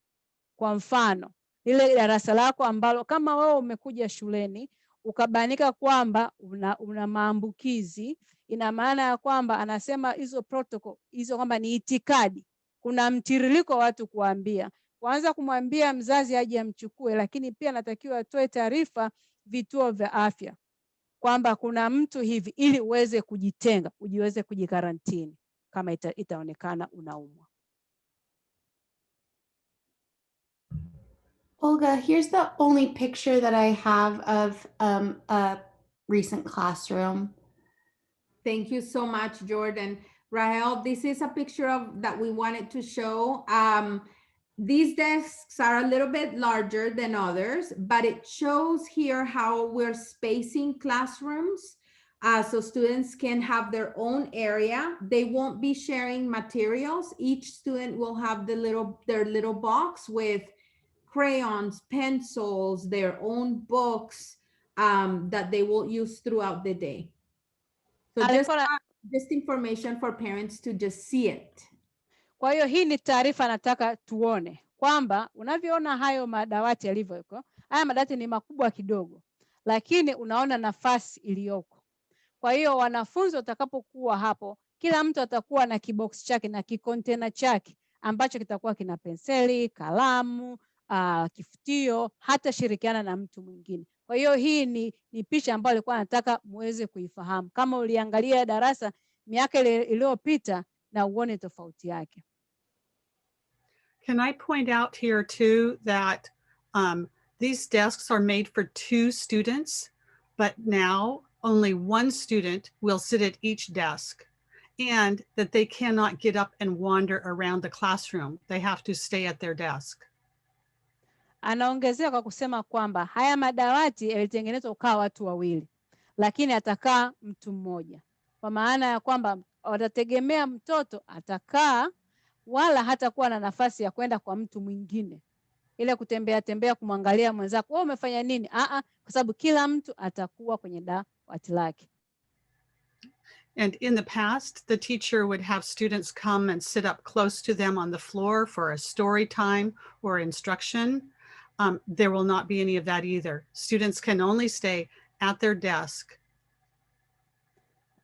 Kwa mfano, ile darasa lako ambalo kama wewe umekuja shuleni ukabanika kwamba una maambukizi, ina maana ya kwamba anasema hizo protocol hizo kwamba ni itikadi. Kuna mtiririko wa watu kuambia. Kwanza kumwambia mzazi aje amchukue, lakini pia natakiwa atoe taarifa vituo vya afya kwamba kuna mtu hivi, ili uweze kujitenga, ujiweze kujikarantini kama itaonekana unaumwa. Olga, here's the only picture that I have of a recent classroom. Thank you so much, Jordan. Rahel, this is a picture that we wanted to show. These desks are a little bit larger than others, but it shows here how we're spacing classrooms so students can have their own area. They won't be sharing materials. Each student will have their little box with crayons, pencils, their own books that they will use throughout the day. So just information for parents to just see it. Kwa hiyo hii ni taarifa nataka tuone kwamba unavyoona hayo madawati yalivyo yuko. Haya madawati ni makubwa kidogo, lakini unaona nafasi iliyoko. Kwa hiyo wanafunzi watakapokuwa hapo, kila mtu atakuwa na kibox chake na kikontena chake ambacho kitakuwa kina penseli, kalamu, kifutio, hata shirikiana na mtu mwingine. Kwa hiyo hii ni picha ambayo alikuwa nataka muweze kuifahamu. Kama uliangalia darasa miaka iliyopita na uone tofauti yake. Can I point out here too that these desks are made for 2 students, but now only 1 student will sit at each desk, and that they cannot get up and wander around the classroom. They have to stay at their desk. Anaongezea kwa kusema kwamba haya madawati yalitengenezwa kukaa watu wawili, lakini atakaa mtu mmoja. Kwa maana ya kwamba watategemea mtoto atakaa, wala hatakuwa na nafasi ya kwenda kwa mtu mwingine, ile kutembea kumwangalia mwenzako, wewe umefanya nini? Kwa sababu kila mtu atakuwa kwenye dawati lake. And in the past, the teacher would have students come and sit up close to them on the floor for a story time or instruction. There will not be any of that either. Students can only stay at their desk.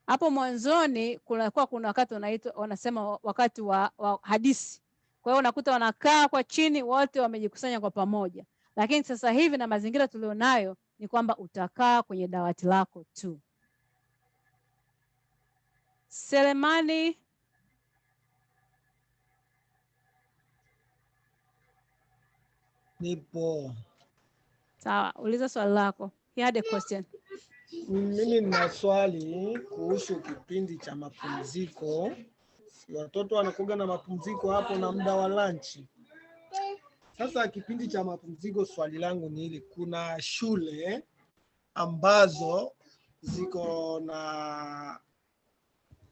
Hapo mwanzoni kuna wakati wanasema wakati wa hadithi. Kwa hiyo unakuta wanakaa kwa chini wote wamejikusanya kwa pamoja. Lakini sasa hivi na mazingira tulionayo ni kwamba utakaa kwenye dawati lako tu. Selemani. Nipo. Sawa, uliza swali lako. He had a question. Mimi nina swali kuhusu kipindi cha mapumziko. Watoto wanakuga na mapumziko hapo na muda wa lunch. Sasa kipindi cha mapumziko, swali langu ni hili: kuna shule ambazo ziko na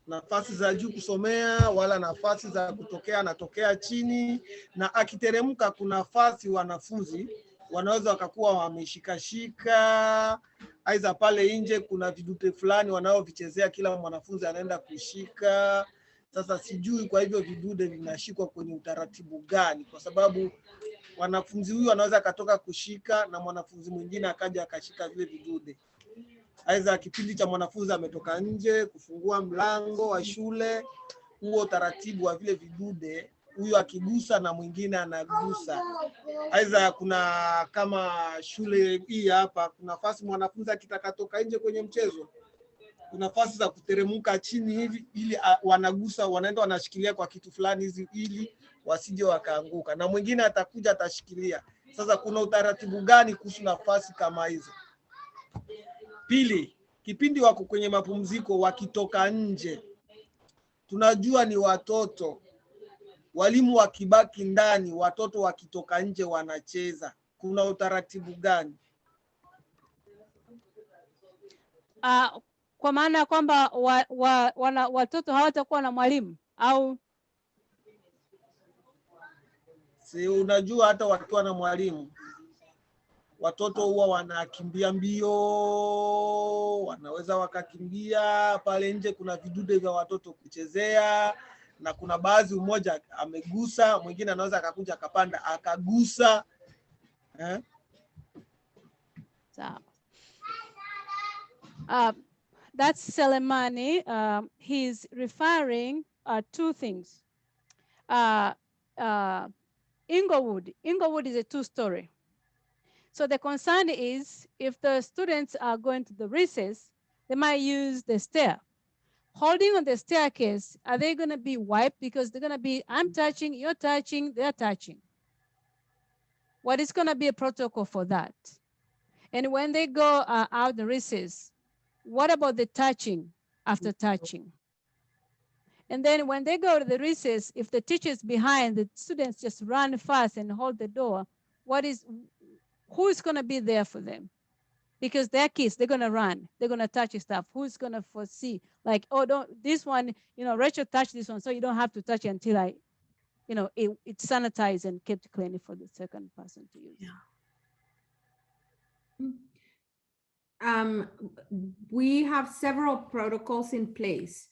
nafasi za juu kusomea wala nafasi za anatokea chini, na akiteremka kuna nafasi wanafunzi wanaweza wakakuwa wameshikashika, aidha pale nje kuna vidude fulani wanaovichezea, kila mwanafunzi anaenda kushika. Sasa sijui kwa hivyo vidude vinashikwa kwenye utaratibu gani, kwa sababu wanafunzi huyu anaweza katoka kushika na mwanafunzi mwingine akaja akashika vile vidude. Aidha kipindi cha mwanafunzi ametoka nje kufungua mlango wa shule, huo taratibu wa vile vidude, huyo akigusa na mwingine anagusa. Aidha kuna kama shule hii hapa, kuna nafasi mwanafunzi akitaka toka nje kwenye mchezo, kuna nafasi za kuteremuka chini hivi ili wanagusa, wanaenda wanashikilia kwa kitu fulani hizi ili wasije wakaanguka, na mwingine atakuja atashikilia. Sasa kuna utaratibu gani kuhusu nafasi kama hizo? Pili, kipindi wako kwenye mapumziko wakitoka nje, tunajua ni watoto, walimu wakibaki ndani, watoto wakitoka nje wanacheza, kuna utaratibu gani? Kwa maana kwamba watoto hawatakuwa na mwalimu au? Si unajua hata wakiwa na mwalimu, watoto huwa wanakimbia mbio, wanaweza wakakimbia pale nje, kuna vidude vya watoto kuchezea, na kuna baadhi mmoja amegusa, mwingine anaweza akakuja akapanda akagusa. Sawa. That's Selemani. He's referring two things. Inglewood is a two-story. So the concern is if the students are going to the recess, they might use the stair. Holding on the staircase, are they going to be wiped? Because they're going to be, I'm touching, you're touching, they're touching. What is going to be a protocol for that? And when they go out the recess, what about the touching after touching? And then when they go to the recess, if the teacher's behind, the students just run fast and hold the door, who is going to be there for them? Because they're kids, they're going to run, they're going to touch stuff. Who's going to foresee? Like, oh, this one, Rachel touched this one, so you don't have to touch it until it's sanitized and kept clean for the second person to use. Yeah. We have several protocols in place.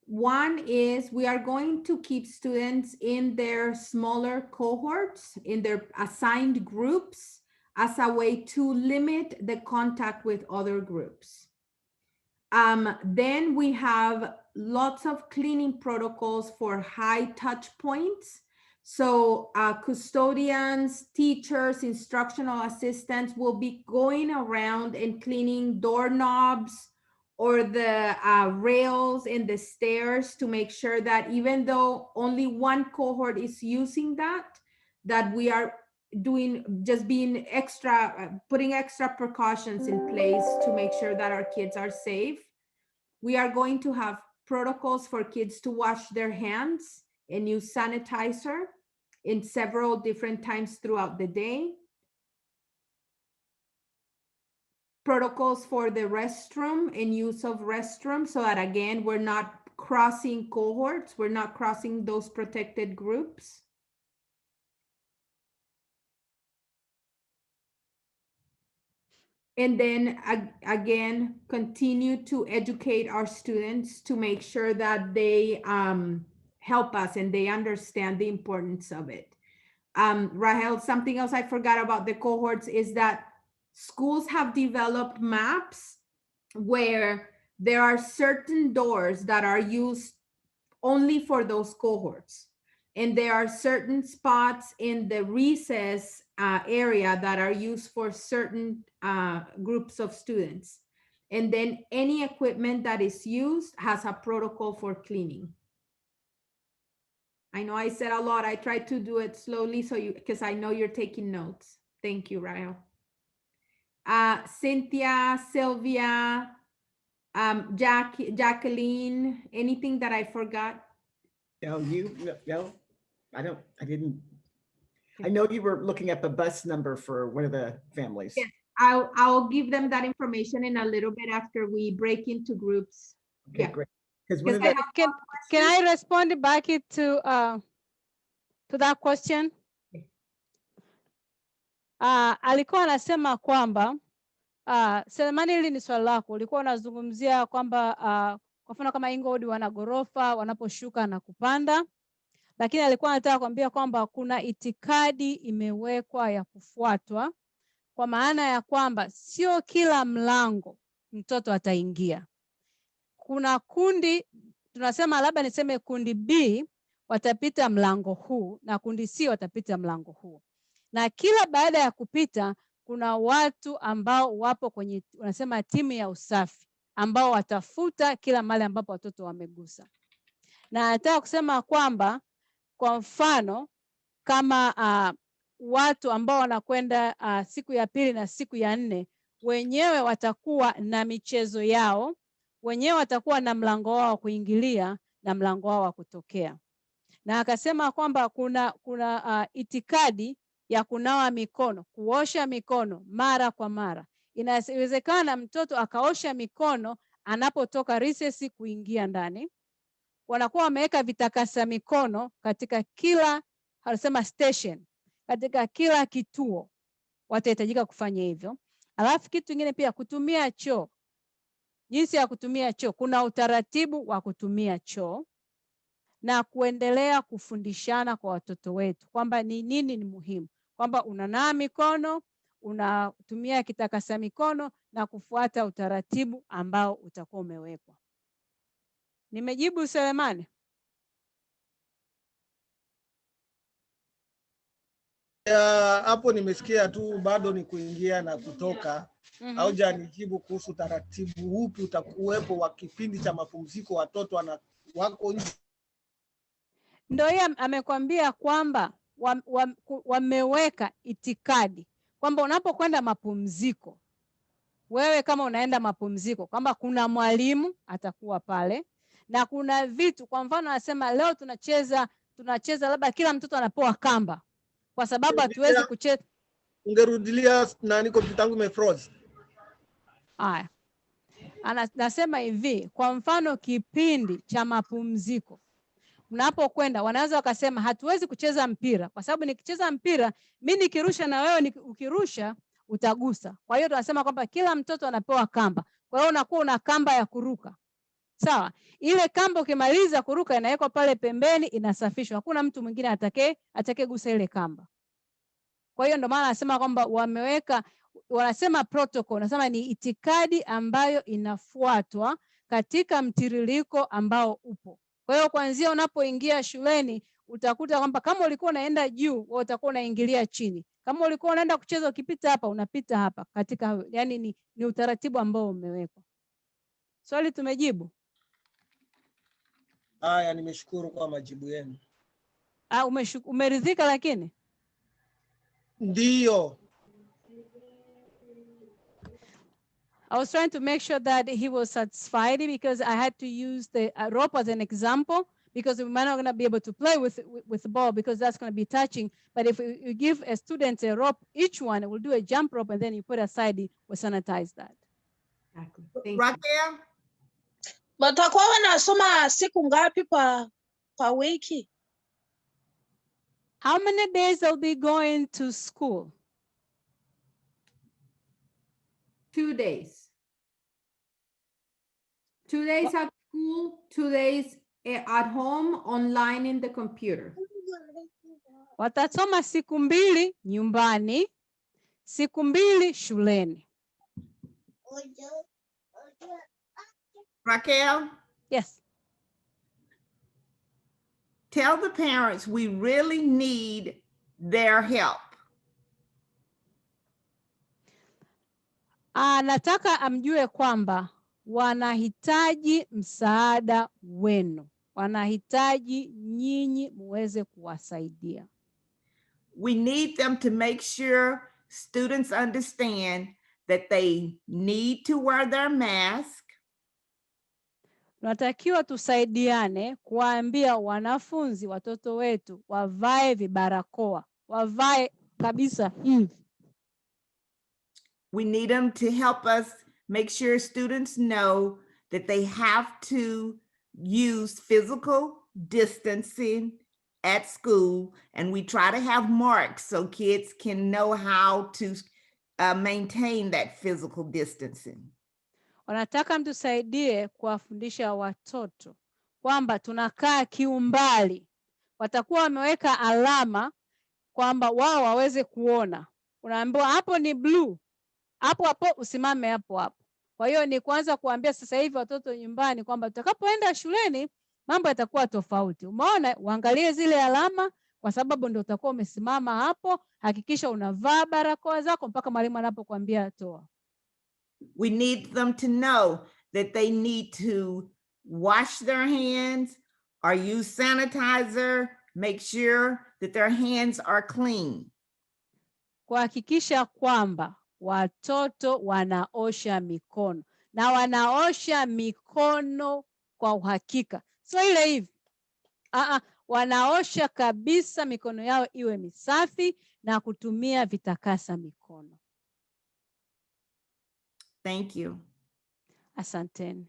One is we are going to keep students in their smaller cohorts, in their assigned groups, as a way to limit the contact with other groups. Then we have lots of cleaning protocols for high touch points. So custodians, teachers, instructional assistants will be going around and cleaning doorknobs or the rails and the stairs to make sure that even though only one cohort is using that we are putting extra precautions in place to make sure that our kids are safe. We are going to have protocols for kids to wash their hands and use sanitizer in several different times throughout the day. Protocols for the restroom and use of restrooms so that, again, we're not crossing cohorts, we're not crossing those protected groups. And then again, continue to educate our students to make sure that they help us and they understand the importance of it. Rahel, something else I forgot about the cohorts is that schools have developed maps where there are certain doors that are used only for those cohorts. And there are certain spots in the recess area that are used for certain groups of students. And then any equipment that is used has a protocol for cleaning. I know I said a lot. I tried to do it slowly because I know you're taking notes. Thank you, Rahel. Cynthia, Sylvia, Jacqueline, anything that I forgot? No, I know you were looking up a bus number for one of the families. Yes, I'll give them that information in a little bit after we break into groups. Okay, yeah. Great. Can I respond back to that question? Alikuwa anasema kwamba Selemani, hili ni swali lako. Ulikuwa unazungumzia kwamba kwa mfano kama Inglewood wana ghorofa wanaposhuka na kupanda, lakini alikuwa anataka kuambia kwamba kuna itikadi imewekwa ya kufuatwa, kwa maana ya kwamba sio kila mlango mtoto ataingia. Kuna kundi, tunasema labda niseme kundi B watapita mlango huu na kundi C watapita mlango huu. Na kila baada ya kupita kuna watu ambao wapo kwenye unasema timu ya usafi ambao watafuta kila mahali ambapo watoto wamegusa. Na nataka kusema kwamba kwa mfano kama watu ambao wanakwenda siku ya pili na siku ya 4 wenyewe watakuwa na michezo yao, wenyewe watakuwa na mlango wao wa kuingilia na mlango wao wa kutokea. Na akasema kwamba kuna itikadi ya kunawa mikono, kuosha mikono mara kwa mara. Inawezekana mtoto akaosha mikono anapotoka recess kuingia ndani. Wanakuwa wameweka vitakasa mikono katika kila anasema station, katika kila kituo watahitajika kufanya hivyo. Alafu kitu kingine pia kutumia choo. Jinsi ya kutumia choo, kuna utaratibu wa kutumia choo na kuendelea kufundishana kwa watoto wetu kwamba ni nini ni muhimu, kwamba unanawa mikono, unatumia kitakasa mikono na kufuata utaratibu ambao utakuwa umewekwa. Nimejibu Selemani? Hapo nimesikia tu bado ni kuingia na kutoka. Hauja nijibu kuhusu taratibu upi utakuwepo wa kipindi cha mapumziko watoto wako nje. Ndio yeye amekwambia kwamba wameweka itikadi kwamba unapokwenda mapumziko, wewe kama unaenda mapumziko, kwamba kuna mwalimu atakuwa pale na kuna vitu. Kwa mfano anasema leo tunacheza labda kila mtoto anapewa kamba kwa sababu hatuwezi kucheza. Ungerudilia nani, kompyuta yangu imefroze. Haya. Anasema hivi, kwa mfano kipindi cha mapumziko mnapokwenda wanaweza wakasema hatuwezi kucheza mpira kwa sababu nikicheza mpira mimi nikirusha na wewe ukirusha utagusa. Kwa hiyo tunasema kwamba kila mtoto anapewa kamba. Kwa hiyo unakuwa una kamba ya kuruka. Sawa? Ile kamba ukimaliza kuruka inawekwa pale pembeni, inasafishwa. Hakuna mtu mwingine atakayegusa ile kamba. Kwa hiyo ndio maana anasema kwamba wameweka, wanasema protocol, wanasema ni itikadi ambayo inafuatwa katika mtiririko ambao upo. Kwa hiyo kuanzia unapoingia shuleni utakuta kwamba kama ulikuwa unaenda juu, wewe utakuwa unaingilia chini. Kama ulikuwa unaenda kucheza ukipita hapa, unapita hapa katika, yani ni utaratibu ambao umewekwa. Swali tumejibu? Haya, nimeshukuru kwa majibu yenu. Umeridhika lakini? Ndio. I was trying to make sure that he was satisfied because I had to use the rope as an example because we might not going to be able to play with the ball because that's going to be touching. But if you give a student a rope, each one will do a jump rope and then you put aside, we sanitize that. Exactly. Raquel? Watakuwa wanasoma siku ngapi kwa wiki? How many days they'll be going to school? 2 days. 2 days at school, 2 days at home, online in the computer. Watasoma siku 2 nyumbani, siku 2 shuleni. Raquel? Yes. Tell the parents we really need their help. Nataka amjue kwamba wanahitaji msaada wenu. Wanahitaji nyinyi muweze kuwasaidia. We need them to make sure students understand that they need to wear their mask. Tunatakiwa tusaidiane kuwaambia wanafunzi, watoto wetu wavae vibarakoa, wavae kabisa hivi. We need them to help us make sure students know that they have to use physical distancing at school, and we try to have marks so kids can know how to maintain that physical distancing. Wanataka mtusaidie kuwafundisha watoto kwamba tunakaa kiumbali. Watakuwa wameweka alama kwamba wao waweze kuona. Unaambiwa hapo ni blue. Hapo hapo usimame hapo hapo. Kwa hiyo ni kwanza kuambia sasa hivi watoto nyumbani kwamba tutakapoenda shuleni mambo yatakuwa tofauti. Umeona, uangalie zile alama kwa sababu ndio utakuwa umesimama hapo. Hakikisha unavaa barakoa zako mpaka mwalimu anapokuambia toa. We need them to know that they need to wash their hands or use sanitizer, make sure that their hands are clean. Kuhakikisha kwamba watoto wanaosha mikono na wanaosha mikono kwa uhakika. So ile hivi. Wanaosha kabisa mikono yao iwe misafi na kutumia vitakasa mikono. Thank you. Asanteni.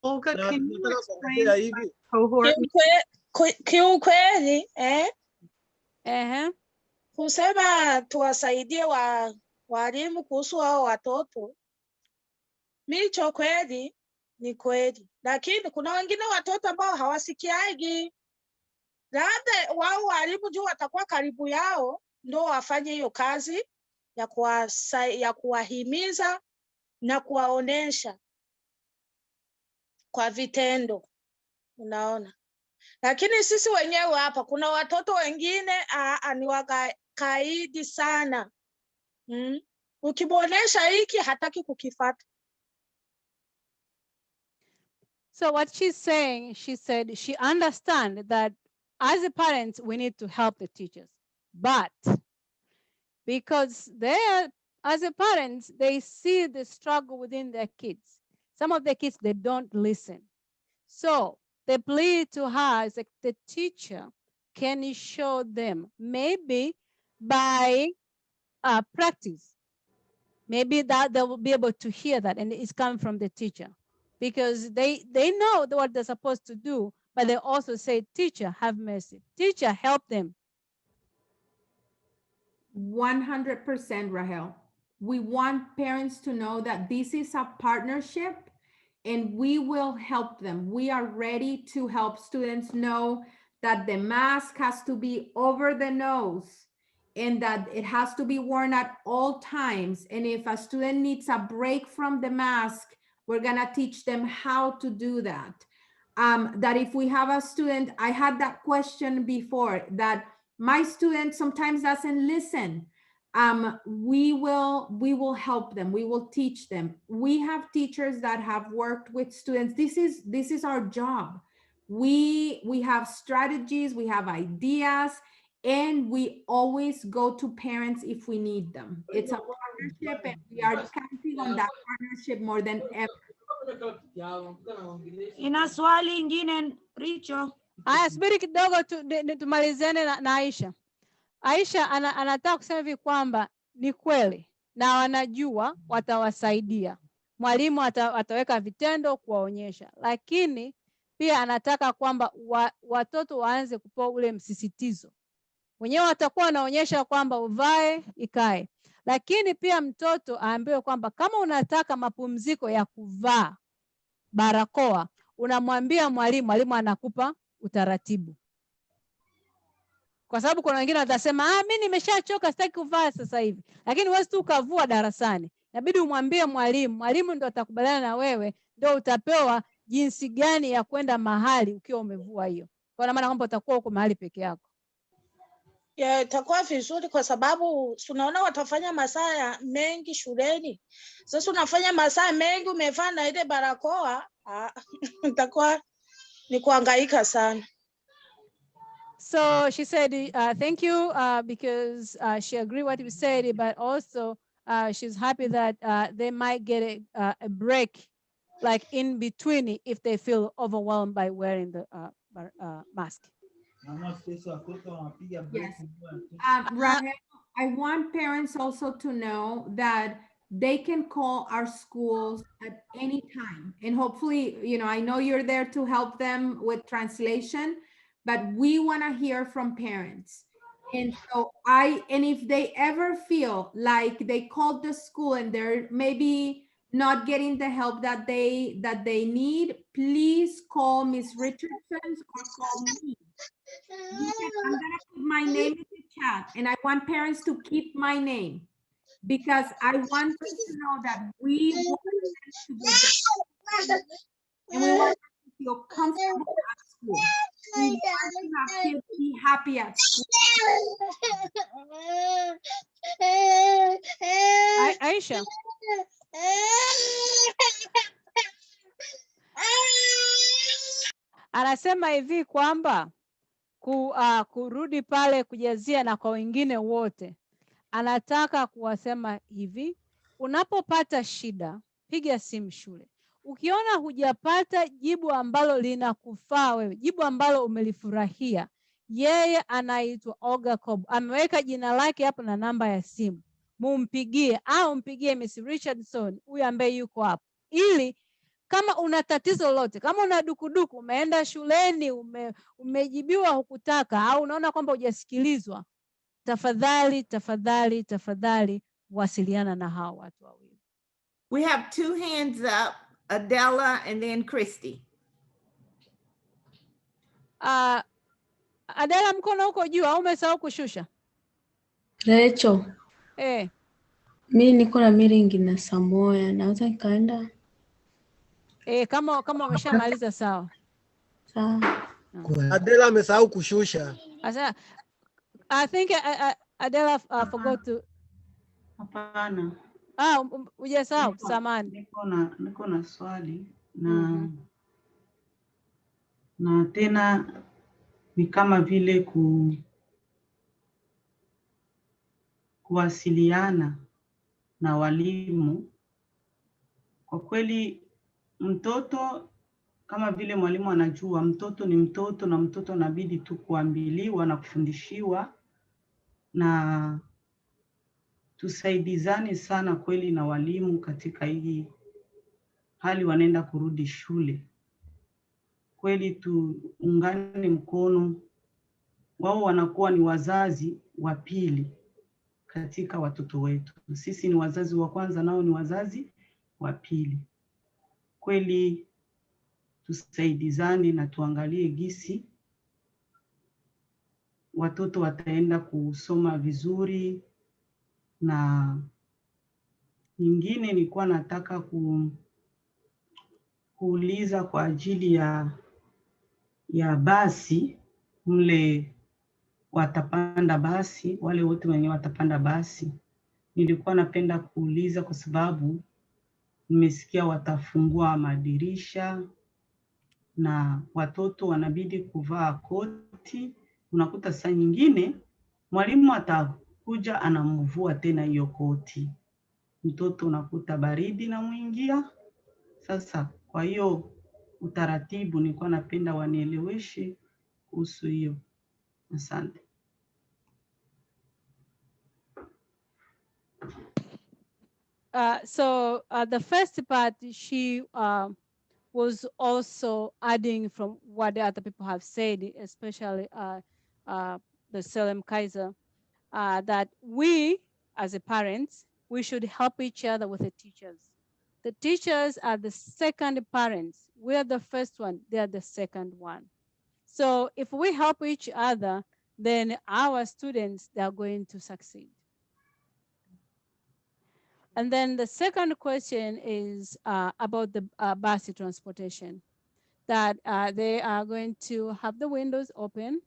Olga, Na can you nataka explain kuongezea hivi. cohort? Kiukweli kusema tuwasaidie walimu kuhusu hao watoto, micho kweli ni kweli, lakini kuna wengine watoto ambao hawasikiagi, labda wao walimu juu watakuwa karibu yao ndo wafanye hiyo kazi ya kuwahimiza na kuwaonesha kwa vitendo, unaona. Lakini sisi wenyewe hapa kuna watoto wengine ni wakaidi sana. Ukibonesha hiki hataki kukifata. So what she's saying, she said she understands that as a parent we need to help the teachers, but because as a parent they see the struggle within their kids. Some of the kids, they don't listen. So the plea to her is that the teacher can show them, maybe by practice, maybe that they will be able to hear that, and it's coming from the teacher, because they know what they're supposed to do, but they also say, teacher, have mercy. Teacher, help them. 100%, Rahel. We want parents to know that this is a partnership and we will help them. We are ready to help students know that the mask has to be over the nose and that it has to be worn at all times. And if a student needs a break from the mask, we're gonna teach them how to do that. That if we have a student, I had that question before, that my student sometimes doesn't listen. We will help them. We will teach them. We have teachers that have worked with students. This is our job. We have strategies, we have ideas, and we always go to parents if we need them. It's a partnership, and we are counting on that partnership more than ever. Ina swali ingine Richo. Aya, subiri kidogo tumalizane na Aisha. Aisha anataka kusema hivi kwamba ni kweli na wanajua watawasaidia. Mwalimu ataweka vitendo kuwaonyesha, lakini pia anataka kwamba watoto waanze kupewa ule msisitizo. Wenyewe watakuwa wanaonyesha kwamba uvae ikae, lakini pia mtoto aambiwe kwamba kama unataka mapumziko ya kuvaa barakoa, unamwambia mwalimu anakupa utaratibu. Kwa sababu kuna wengine watasema mimi nimeshachoka sitaki kuvaa sasa hivi, lakini wewe tu ukavua darasani. Inabidi umwambie mwalimu ndio atakubaliana na wewe, ndio utapewa jinsi gani ya kwenda mahali ukiwa umevua hiyo. Kwa maana kwamba utakuwa uko mahali peke yako. Itakuwa vizuri kwa sababu tunaona watafanya masaa mengi shuleni. Sasa unafanya masaa mengi umevaa na ile barakoa, itakuwa ni kuhangaika sana. So she said, thank you, because she agreed what you said, but also she's happy that they might get a break, like in between, if they feel overwhelmed by wearing the mask. Yes. Rahel, I want parents also to know that they can call our schools at any time. And hopefully, I know you're there to help them with translation, but we want to hear from parents. And so and if they ever feel like they called the school and they're maybe not getting the help that they need, please call Ms. Richardson or call me. I'm gonna put my name in the chat, and I want parents to keep my name. because I want them to know that we want them to be better, and we want them to feel comfortable at school. We want to have kids be happy at school. Aisha. Anasema hivi kwamba kurudi pale kujazia na kwa wengine wote. Anataka kuwasema hivi, unapopata shida, piga simu shule. Ukiona hujapata jibu ambalo linakufaa wewe, jibu ambalo umelifurahia, yeye anaitwa Olga Cobb. Ameweka jina lake hapo na namba ya simu. Mumpigie au mpigie Miss Richardson, huyu ambaye yuko hapo. Ili kama una tatizo lolote, kama una dukuduku, umeenda shuleni, umejibiwa hukutaka, au unaona kwamba hujasikilizwa, tafadhali, tafadhali, tafadhali wasiliana na hao watu wawili. We have 2 hands up, Adela and then Christy. Adela, mkono uko juu au umesahau kushusha? Recho. Mi niko na meeting na Samoya, naweza nikaenda? Kama umeshamaliza sawa. Sawa. Adela amesahau kushusha. Asa, I think Adela forgot to. Hapana. Hujasahau, samahani. Niko na swali na tena ni kama vile kuwasiliana na walimu. Kwa kweli mtoto, kama vile mwalimu anajua, mtoto ni mtoto na mtoto anabidi tu kuambiliwa na kufundishiwa, na tusaidizane sana kweli na walimu katika hii hali wanaenda kurudi shule. Kweli tuungane mkono, wao wanakuwa ni wazazi wa pili katika watoto wetu. Sisi ni wazazi wa kwanza, nao ni wazazi wa pili. Kweli tusaidizane na tuangalie gisi watoto wataenda kusoma vizuri. Na nyingine nilikuwa nataka kuuliza kwa ajili ya basi, mle watapanda basi, wale wote wenye watapanda basi. Nilikuwa napenda kuuliza kwa sababu nimesikia watafungua madirisha na watoto wanabidi kuvaa koti. Unakuta saa nyingine mwalimu atakuja anamvua tena hiyo koti. Mtoto unakuta baridi na muingia. Sasa kwa hiyo utaratibu nilikuwa napenda wanieleweshe kuhusu hiyo. Asante. The first part, she was also adding from what the other people have said, especially the Salem-Keizer, that we, as a parents, we should help each other with the teachers. The teachers are the second parents. We are the first one, they are the second one. So if we help each other, then our students, they are going to succeed. And then the second question is about the bus transportation, that they are going to have the windows open.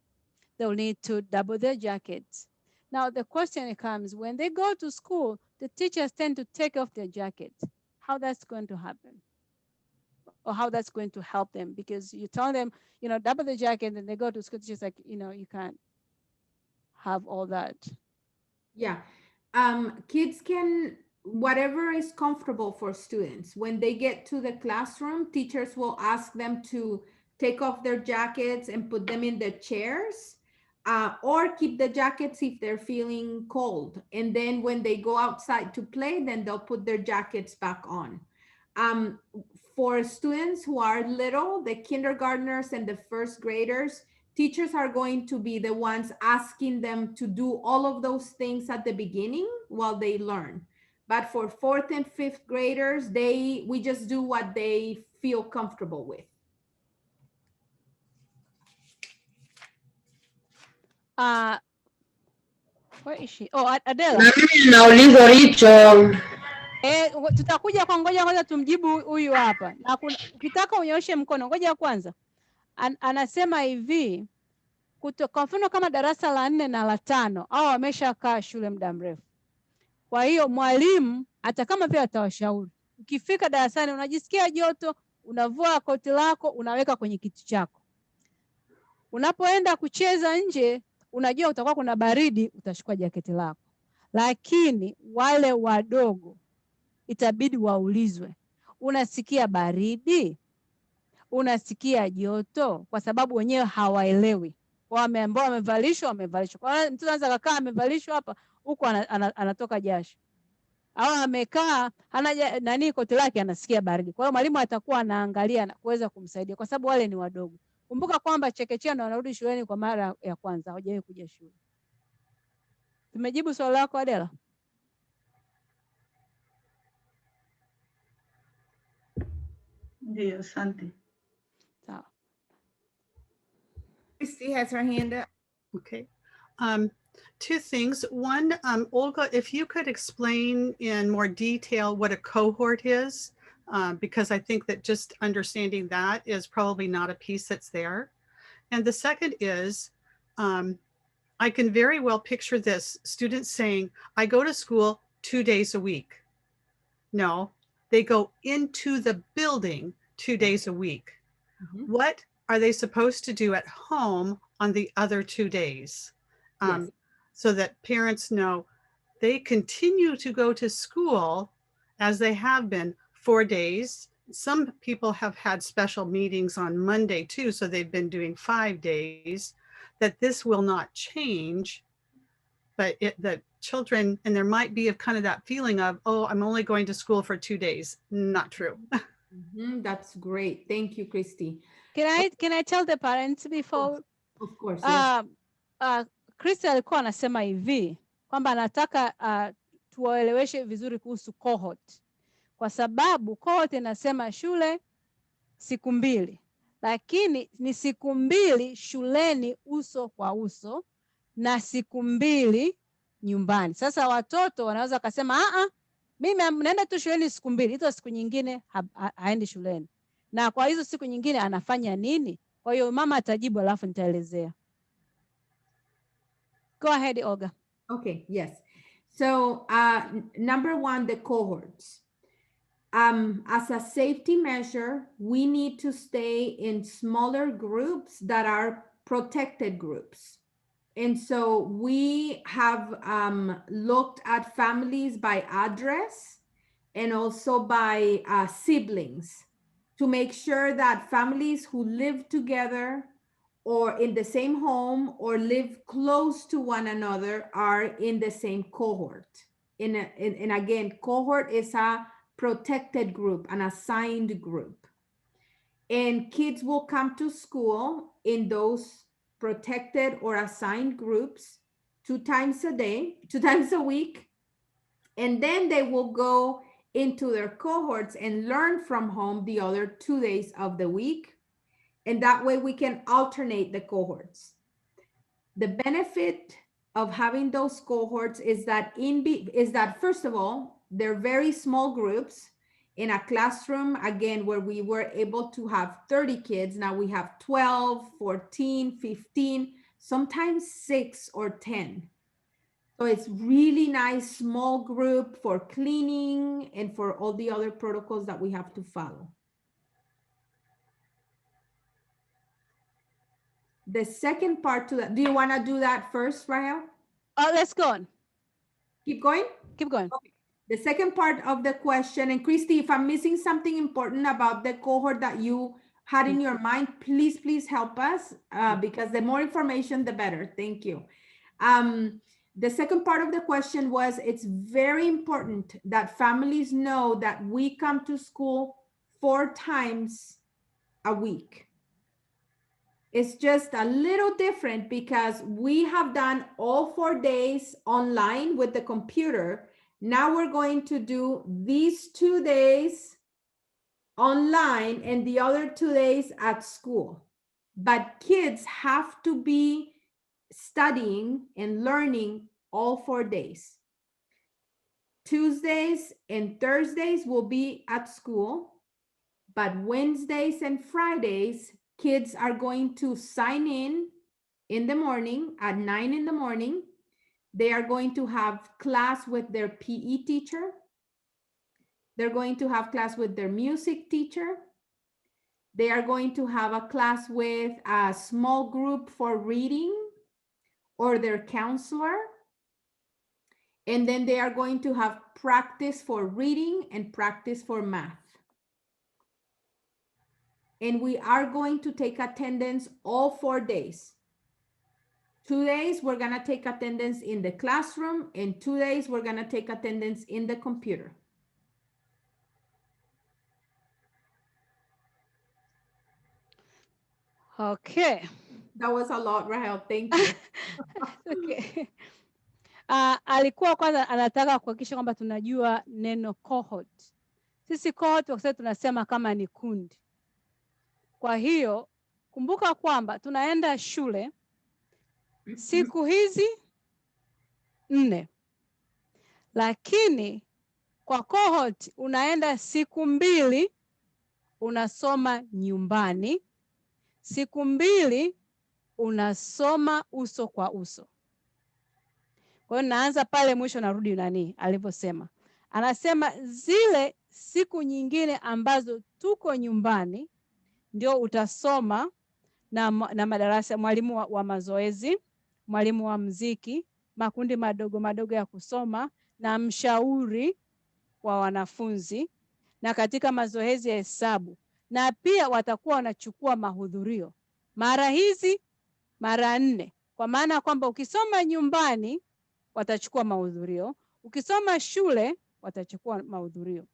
They'll need to double their jackets. Now the question comes, when they go to school, the teachers tend to take off their jackets. How that's going to happen? Or how that's going to help them? Because you tell them, double the jacket, and they go to school, just like, you can't have all that. Yeah. Kids can, whatever is comfortable for students. When they get to the classroom, teachers will ask them to take off their jackets and put them in the chairs, or keep the jackets if they're feeling cold. And then when they go outside to play, then they'll put their jackets back on. For students who are little, the kindergartners and the first graders, teachers are going to be the ones asking them to do all of those things at the beginning while they learn. But for 4th and 5th graders, we just do what they feel comfortable with. Where is she? Oh, Adela. Na mimi nauliza Richo. Tutakuja kwa ngoja tumjibu huyu hapa. Na ukitaka unyoshe mkono, ngoja kwanza. Anasema hivi, kwa mfano kama darasa la 4 na la 5 au wameshakaa shule muda mrefu. Kwa hiyo mwalimu hata kama pia atawashauri, ukifika darasani unajisikia joto, unavua koti lako, unaweka kwenye kiti chako. Unapoenda kucheza nje, unajua utakuwa kuna baridi, utachukua jaketi lako. Lakini wale wadogo itabidi waulizwe, unasikia baridi? Unasikia joto? Kwa sababu wenyewe hawaelewi. Wameambiwa wamevalishwa. Kwa hiyo mtu anaweza kukaa amevalishwa hapa huko anatoka jasho. Au amekaa hana nani koti lake anasikia baridi. Kwa hiyo mwalimu atakuwa anaangalia na kuweza kumsaidia kwa sababu wale ni wadogo. Kumbuka kwamba chekechea ndio wanarudi shuleni kwa mara ya kwanza, hawajawahi kuja shule. Tumejibu swali lako Adela? Ndio, asante. Sawa. Christy has her hand up. Okay. Two things. One, Olga, if you could explain in more detail what a cohort is, because I think that just understanding that is probably not a piece that's there. And the second is, I can very well picture this, students saying, I go to school 2 days a week. No, they go into the building 2 days a week. Mm-hmm. What are they supposed to do at home on the other 2 days? Yes. So that parents know they continue to go to school as they have been 4 days. Some people have had special meetings on Monday too, so they've been doing 5 days, that this will not change, but the children, and there might be kind of that feeling of, oh, I'm only going to school for 2 days. Not true. Mm-hmm. That's great. Thank you, Christy. Can I tell the parents before? Of course, yes. Christy alikuwa anasema hivi kwamba anataka tuwaeleweshe vizuri kuhusu cohort. Kwa sababu cohort inasema shule siku 2, lakini ni siku 2 shuleni uso kwa uso na siku 2 nyumbani. Sasa watoto wanaweza kusema mimi naenda tu shuleni siku 2, hizo siku nyingine haendi shuleni. Na kwa hizo siku nyingine anafanya nini? Kwa hiyo mama atajibu alafu nitaelezea. Go ahead, Olga. Okay, yes. So number 1, the cohorts. As a safety measure, we need to stay in smaller groups that are protected groups. And so we have looked at families by address and also by siblings to make sure that families who live together or in the same home or live close to one another are in the same cohort. And again, cohort is a protected group, an assigned group. And kids will come to school in those protected or assigned groups 2 times a week. And then they will go into their cohorts and learn from home the other 2 days of the week. And that way we can alternate the cohorts. The benefit of having those cohorts is that first of all, they're very small groups. In a classroom, again, where we were able to have 30 kids, now we have 12, 14, 15, sometimes 6 or 10. So it's really nice small group for cleaning and for all the other protocols that we have to follow. The second part to that, do you want to do that first, Rahel? Let's go on. Keep going? Keep going. Okay. The second part of the question, and Christy, if I'm missing something important about the cohort that you had in your mind, please help us because the more information, the better. Thank you. The second part of the question was, it's very important that families know that we come to school 4 times a week. It's just a little different because we have done all 4 days online with the computer. Now we're going to do these 2 days online and the other 2 days at school. But kids have to be studying and learning all 4 days. Tuesdays and Thursdays will be at school, but Wednesdays and Fridays, kids are going to sign in the morning at 9 in the morning. They are going to have class with their PE teacher. They're going to have class with their music teacher. They are going to have a class with a small group for reading or their counselor. And then they are going to have practice for reading and practice for math. And we are going to take attendance all 4 days. 2 days, we're gonna take attendance in the classroom, and 2 days, we're gonna take attendance in the computer. Okay. That was a lot, Rahel, thank you. Okay. Alikuwa kwanza anataka kuhakikisha kwamba tunajua neno cohort. Sisi cohort wakati tunasema kama ni kundi. Kwa hiyo kumbuka kwamba tunaenda shule siku hizi 4, lakini kwa cohort unaenda siku 2 unasoma nyumbani, siku 2 unasoma uso kwa uso. Kwa hiyo naanza pale mwisho narudi nani alivyosema. Anasema zile siku nyingine ambazo tuko nyumbani ndio utasoma na madarasa, mwalimu wa mazoezi, mwalimu wa muziki, makundi madogo madogo ya kusoma na mshauri wa wanafunzi, na katika mazoezi ya hesabu, na pia watakuwa wanachukua mahudhurio mara 4, kwa maana kwamba ukisoma nyumbani watachukua mahudhurio, ukisoma shule watachukua mahudhurio.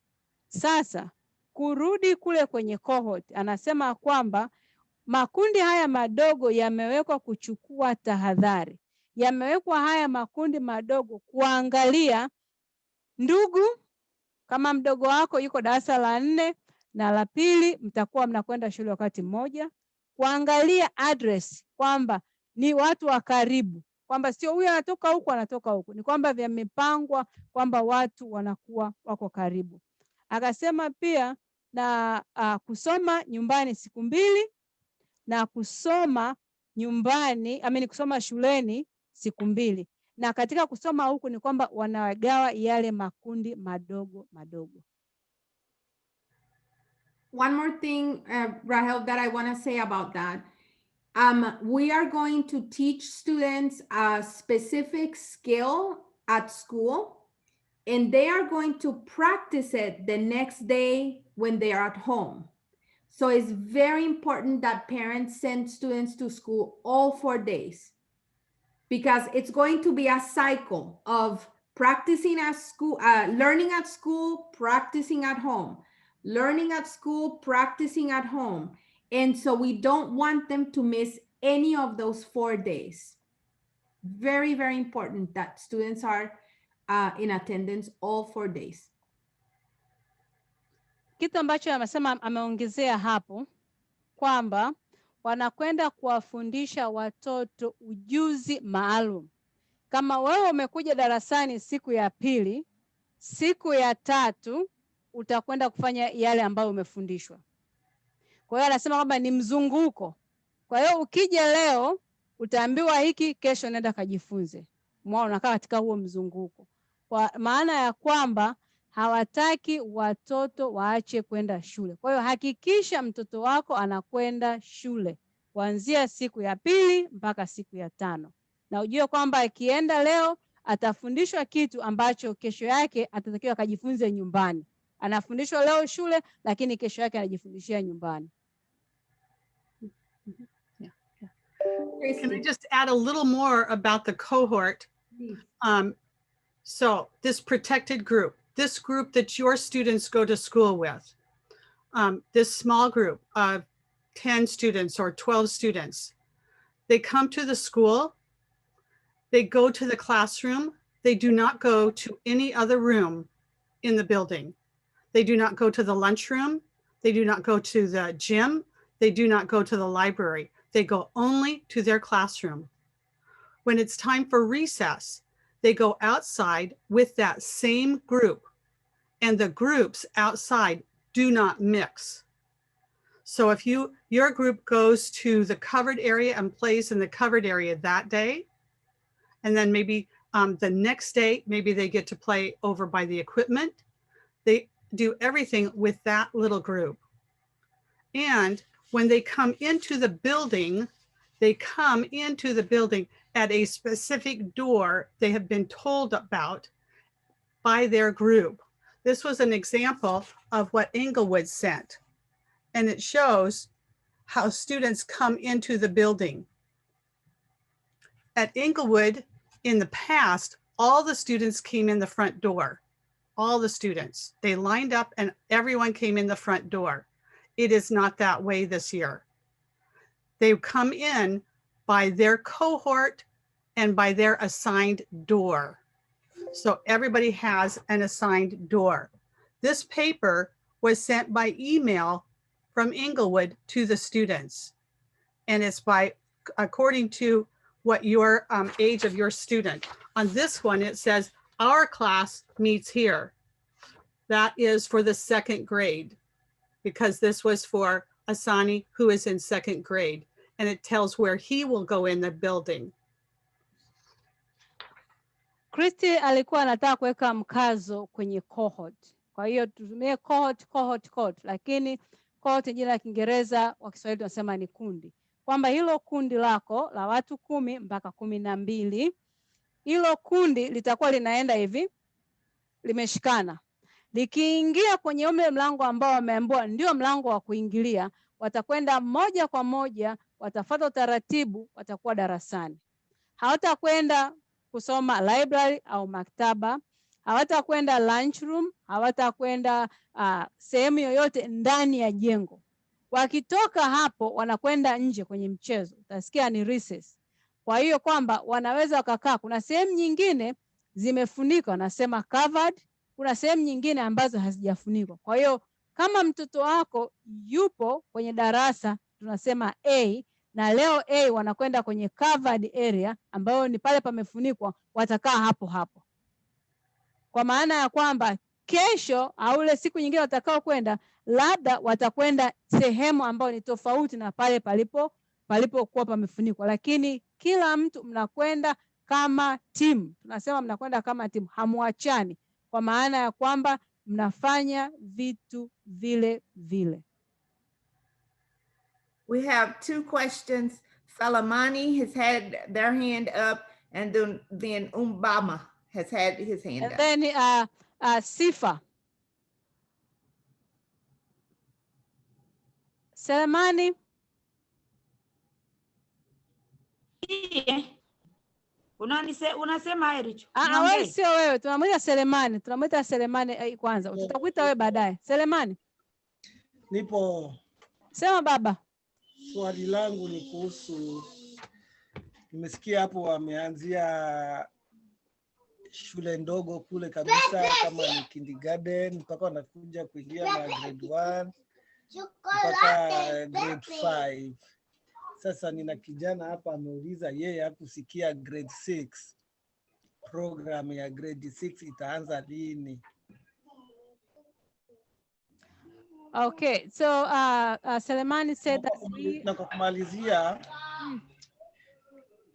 Sasa kurudi kule kwenye cohort, anasema kwamba makundi haya madogo yamewekwa kuchukua tahadhari, yamewekwa haya makundi madogo kuangalia ndugu, kama mdogo wako yuko darasa la 4 na la 2, mtakuwa mnakwenda shule wakati mmoja, kuangalia address kwamba ni watu wa karibu, kwamba sio huyu anatoka huku anatoka huku, ni kwamba vimepangwa kwamba watu wanakuwa wako karibu. Akasema pia na kusoma nyumbani siku 2 na kusoma nyumbani, kusoma shuleni siku 2. Na katika kusoma huku ni kwamba wanagawa yale makundi madogo madogo. One more thing, Rahel, that I want to say about that. We are going to teach students a specific skill at school, and they are going to practice it the next day when they are at home. So it's very important that parents send students to school all 4 days, because it's going to be a cycle of practicing at school, learning at school, practicing at home, learning at school, practicing at home. And so we don't want them to miss any of those 4 days. Very, very important that students are in attendance all 4 days. Kitu ambacho amesema, ameongezea hapo kwamba wanakwenda kuwafundisha watoto ujuzi maalum. Kama wewe umekuja darasani siku ya 2, siku ya 3 utakwenda kufanya yale ambayo umefundishwa. Kwa hiyo anasema kwamba ni mzunguko. Kwa hiyo ukija leo utaambiwa hiki, kesho nenda kajifunze. Mwa unakaa katika huo mzunguko. Kwa maana ya kwamba hawataki watoto waache kwenda shule. Kwa hiyo hakikisha mtoto wako anakwenda shule kuanzia siku ya 2 mpaka siku ya 5. Na ujue kwamba akienda leo atafundishwa kitu ambacho kesho yake atatakiwa akajifunze nyumbani. Anafundishwa leo shule, lakini kesho yake anajifundishia nyumbani. Can I just add a little more about the cohort? So this protected group, this group that your students go to school with, this small group of 10 students or 12 students, they come to the school, they go to the classroom, they do not go to any other room in the building. They do not go to the lunchroom, they do not go to the gym, they do not go to the library. They go only to their classroom. When it's time for recess, they go outside with that same group, and the groups outside do not mix. So if your group goes to the covered area and plays in the covered area that day, and then maybe the next day, maybe they get to play over by the equipment, they do everything with that little group. And when they come into the building, they come into the building at a specific door they have been told about by their group. This was an example of what Englewood sent. And it shows how students come into the building. At Englewood, in the past, all the students came in the front door. All the students. They lined up and everyone came in the front door. It is not that way this year. They come in by their cohort and by their assigned door. So everybody has an assigned door. This paper was sent by email from Englewood to the students. And it's by according to what your age of your student. On this one, it says, our class meets here. That is for the second grade, because this was for Asani, who is in second grade, and it tells where he will go in the building. Christy alikuwa anataka kuweka mkazo kwenye cohort. Kwa hiyo tutumie cohort, lakini cohort jina la Kiingereza, wa Kiswahili tunasema ni kundi. Kwamba hilo kundi lako la watu 10 mpaka 12, hilo kundi litakuwa linaenda hivi, limeshikana. Likiingia kwenye ule mlango ambao wameambiwa ndio mlango wa kuingilia, watakwenda moja kwa moja, watafuata utaratibu, watakuwa darasani. Hawatakwenda kusoma library au maktaba, hawatakwenda lunchroom, hawatakwenda sehemu yoyote ndani ya jengo. Wakitoka hapo wanakwenda nje kwenye mchezo. Utasikia ni recess. Kwa hiyo kwamba wanaweza wakakaa, kuna sehemu nyingine zimefunikwa, nasema covered, kuna sehemu nyingine ambazo hazijafunikwa. Kwa hiyo kama mtoto wako yupo kwenye darasa tunasema A, na leo A wanakwenda kwenye covered area ambayo ni pale pamefunikwa, watakaa hapo hapo. Kwa maana ya kwamba kesho au ile siku nyingine watakao kwenda, labda watakwenda sehemu ambayo ni tofauti na pale palipokuwa pamefunikwa, lakini kila mtu mnakwenda kama timu. Tunasema mnakwenda kama timu, hamuachani, kwa maana ya kwamba mnafanya vitu vile vile. We have 2 questions. Salamani has had their hand up, and then Umbama has had his hand and up. Then Sifa. Selemani. Unasema Erich? Wewe sio wewe, tunamwita Selemani. Tunamwita Selemani kwanza. Tutakuita wewe baadaye. Selemani. Nipo. Sema baba. Swali langu ni kuhusu, nimesikia hapo wameanzia shule ndogo kule kabisa kama ni kindergarten mpaka wanakuja kuingia na grade 1 mpaka grade 5. Sasa nina kijana hapa ameuliza yeye hakusikia grade 6. Program ya grade 6 itaanza lini? Okay, so Selemani said that na kwa kumalizia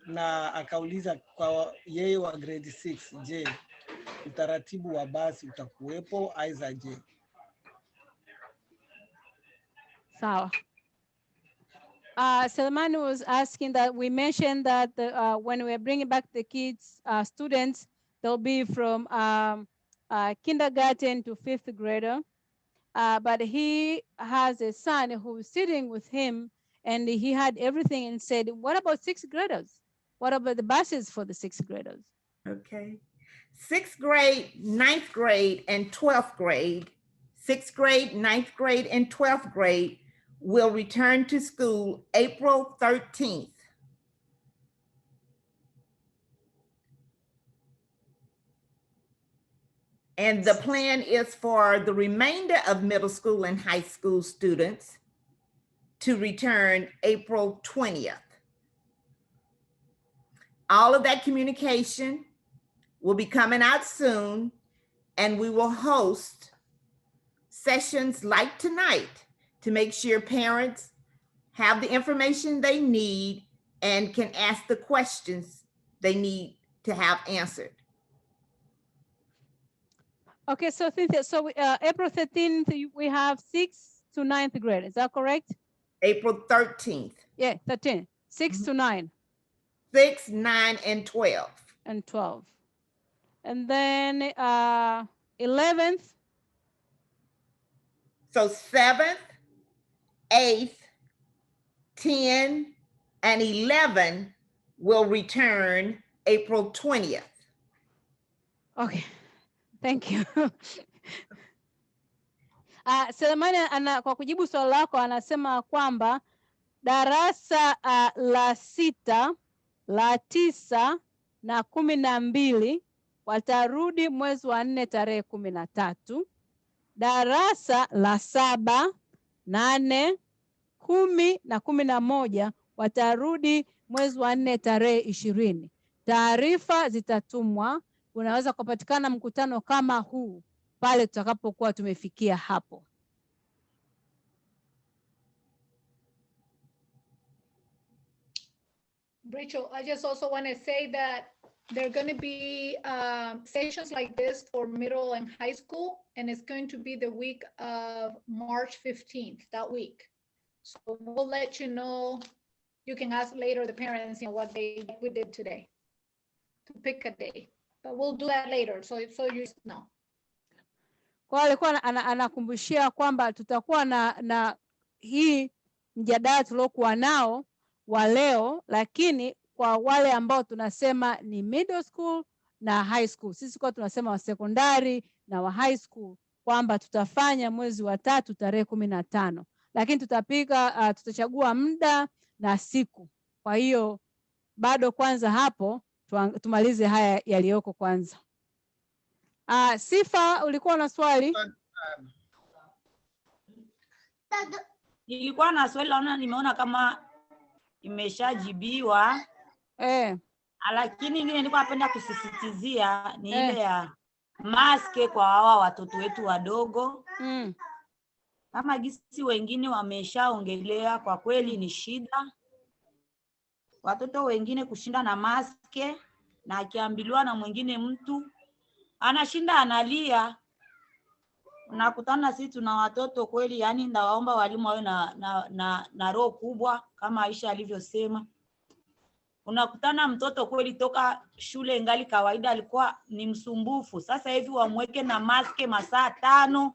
na akauliza kwa yeye wa grade 6, je, utaratibu wa basi utakuwepo aiza je? Sawa. Selemani was asking that we mentioned that when we're bringing back the kids, students, they'll be from kindergarten to 5th grader. But he has a son who's sitting with him, and he had everything and said, what about 6th graders? What about the buses for the 6th graders? Okay. 6th grade, 9th grade, and 12th grade. 6th grade, 9th grade, and 12th grade will return to school April 13th. And the plan is for the remainder of middle school and high school students to return April 20th. All of that communication will be coming out soon, and we will host sessions like tonight to make sure parents have the information they need and can ask the questions they need to have answered. Okay, so Cynthia, so April 13th, we have 6th to 9th grade. Is that correct? April 13th. Yeah, 13th, 6 to 9. 6, 9, and 12. And 12. And then 11th. So 7th, 8th, 10, and 11 will return April 20th. Okay, thank you. Selemani kwa kujibu swali lako anasema kwamba darasa la 6, la 9 na 12 watarudi mwezi wa 4 tarehe 13. Darasa la 7, 8, 10 na 11 watarudi mwezi wa 4 tarehe 20. Taarifa zitatumwa. Unaweza kupatikana mkutano kama huu pale tutakapokuwa tumefikia hapo. Rachel, I just also want to say that there are going to be sessions like this for middle and high school, and it's going to be the week of March 15th, that week. So we'll let you know. You can ask later the parents, what we did today to pick a day, but we'll do that later. So you know. Kwa alikuwa anakumbushia kwamba tutakuwa na hii mjadala tuliokuwa nao wa leo, lakini kwa wale ambao tunasema ni middle school na high school, sisi kwa tunasema wa sekondari na wa high school, kwamba tutafanya mwezi wa 3 tarehe 15, lakini tutachagua muda na siku. Kwa hiyo bado kwanza hapo tumalize haya yaliyoko kwanza. Sifa, ulikuwa na swali? Nilikuwa na swali, nimeona kama imeshajibiwa. Lakini ingine nilikuwa napenda kusisitizia ni ile ya maske kwa hawa watoto wetu wadogo. Kama gisi wengine wameshaongelea, kwa kweli ni shida. Watoto wengine kushinda na maske, na akiambiliwa na mwingine mtu anashinda analia. Unakutana sisi tuna watoto kweli, yani ndawaomba walimu wawe na roho kubwa kama Aisha alivyosema. Unakutana mtoto kweli toka shule ngali kawaida alikuwa ni msumbufu. Sasa hivi wamweke na maske masaa 5,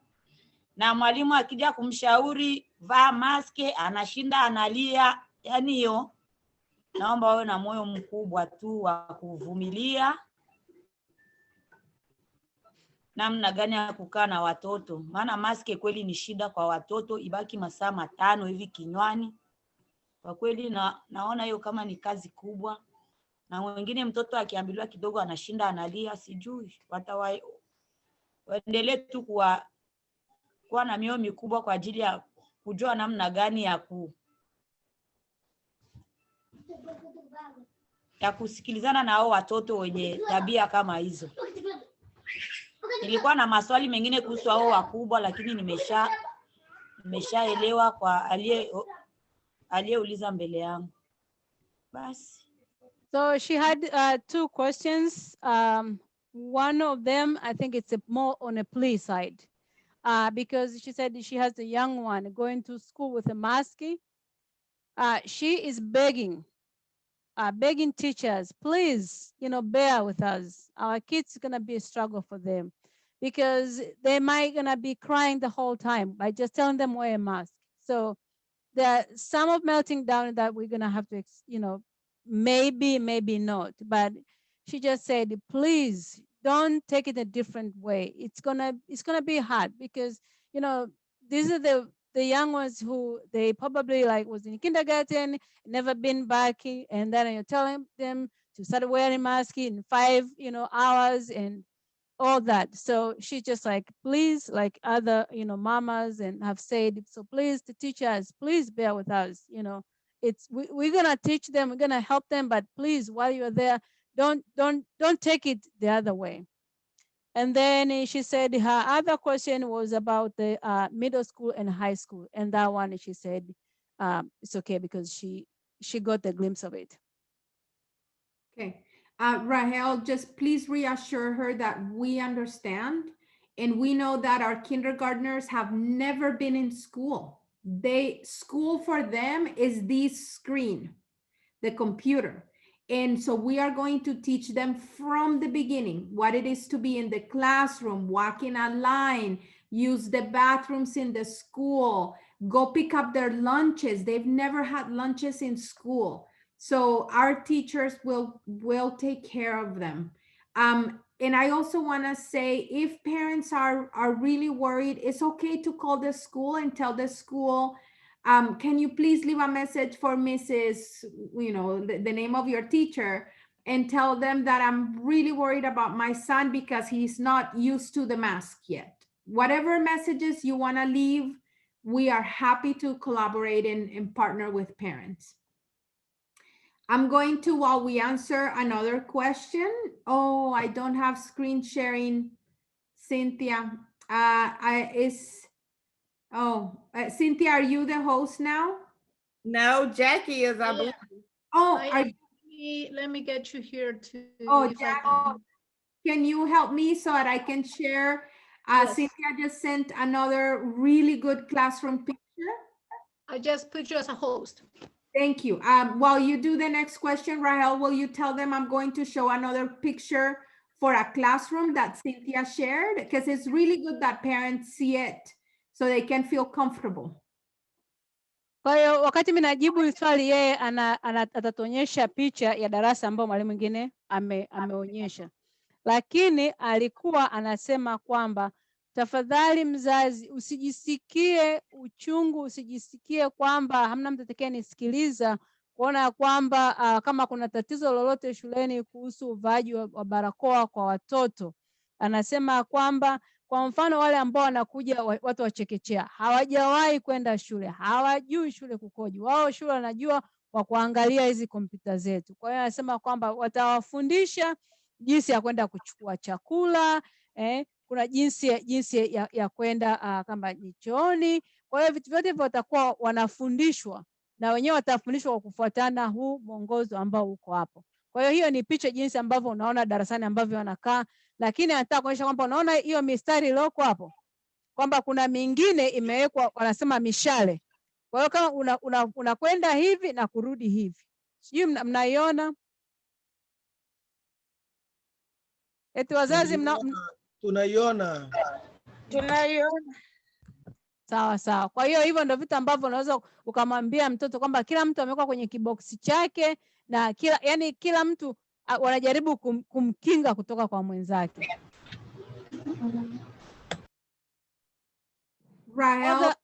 na mwalimu akija kumshauri vaa maske anashinda analia. Yani hiyo naomba wawe na moyo mkubwa tu wa kuvumilia namna gani ya kukaa na watoto, maana maske kweli ni shida kwa watoto, ibaki masaa 5 hivi kinywani. Kwa kweli naona hiyo kama ni kazi kubwa, na wengine mtoto akiambiliwa kidogo anashinda analia. Sijui waendelee tu kuwa na mioyo mikubwa kwa ajili ya kujua namna gani ya kusikilizana na hao watoto wenye tabia kama hizo. Nilikuwa na maswali mengine kuhusu hao wakubwa, lakini nimeshaelewa kwa aliyeuliza mbele yangu. Basi. So she had 2 questions. One of them, I think it's more on a plea side, because she said she has a young one going to school with a mask. She is begging teachers, please, bear with us. Our kids are gonna be a struggle for them, because they might gonna be crying the whole time by just telling them wear a mask. So there's some of melting down that we're gonna have to, maybe not. But she just said, please don't take it a different way. It's gonna be hard, because these are the young ones who they probably was in kindergarten, never been back, and then you're telling them to start wearing masks in 5 hours and all that. So she's just like, please, like other mamas and have said, so please, the teachers, please bear with us. We're gonna teach them, we're gonna help them, but please, while you're there, don't take it the other way. And then she said her other question was about the middle school and high school. And that one, she said, it's okay because she got the glimpse of it. Okay. Rahel, just please reassure her that we understand. And we know that our kindergartners have never been in school. School for them is this screen, the computer. And so we are going to teach them from the beginning what it is to be in the classroom, walk in a line, use the bathrooms in the school, go pick up their lunches. They've never had lunches in school. So our teachers will take care of them. And I also want to say, if parents are really worried, it's okay to call the school and tell the school, can you please leave a message for Mrs., the name of your teacher, and tell them that I'm really worried about my son because he's not used to the mask yet. Whatever messages you want to leave, we are happy to collaborate and partner with parents. I'm going to, while we answer another question. Oh, I don't have screen sharing, Cynthia. Cynthia, are you the host now? No, Jackie is, I believe. Oh, let me get you here too. Oh, Jackie, can you help me so that I can share? Yes. Cynthia just sent another really good classroom picture. I just put you as a host. Thank you. While you do the next question, Rahel, will you tell them I'm going to show another picture for a classroom that Cynthia shared? Because it's really good that parents see it so they can feel comfortable. Kwa hiyo wakati mimi najibu swali, yeye atatuonyesha picha ya darasa ambayo mwalimu mwingine ameonyesha. Lakini alikuwa anasema kwamba tafadhali mzazi, usijisikie uchungu, usijisikie kwamba hamna mtu atakayenisikiliza kuona kwamba kama kuna tatizo lolote shuleni kuhusu uvaaji wa barakoa kwa watoto. Anasema kwamba kwa mfano wale ambao wanakuja watu wa chekechea, hawajawahi kwenda shule, hawajui shule kukoje. Wao shule wanajua kwa kuangalia hizi kompyuta zetu. Kwa hiyo anasema kwamba watawafundisha jinsi ya kwenda kuchukua chakula, kuna jinsi ya kwenda kama chooni. Kwa hiyo vitu vyote hivyo watakuwa wanafundishwa na wenyewe watafundishwa kwa kufuatana huu mwongozo ambao uko hapo. Kwa hiyo ni picha jinsi ambavyo unaona darasani ambavyo wanakaa, lakini anataka kuonyesha kwamba unaona hiyo mistari iliyoko hapo kwamba kuna mingine imewekwa, wanasema mishale. Kwa hiyo kama unakwenda hivi na kurudi hivi. Sijui mnaiona? Eti wazazi tunaiona. Sawa. Kwa hiyo hivyo ndio vitu ambavyo unaweza ukamwambia mtoto kwamba kila mtu amewekwa kwenye kiboksi chake na kila mtu wanajaribu kumkinga kutoka kwa mwenzake. Rahel,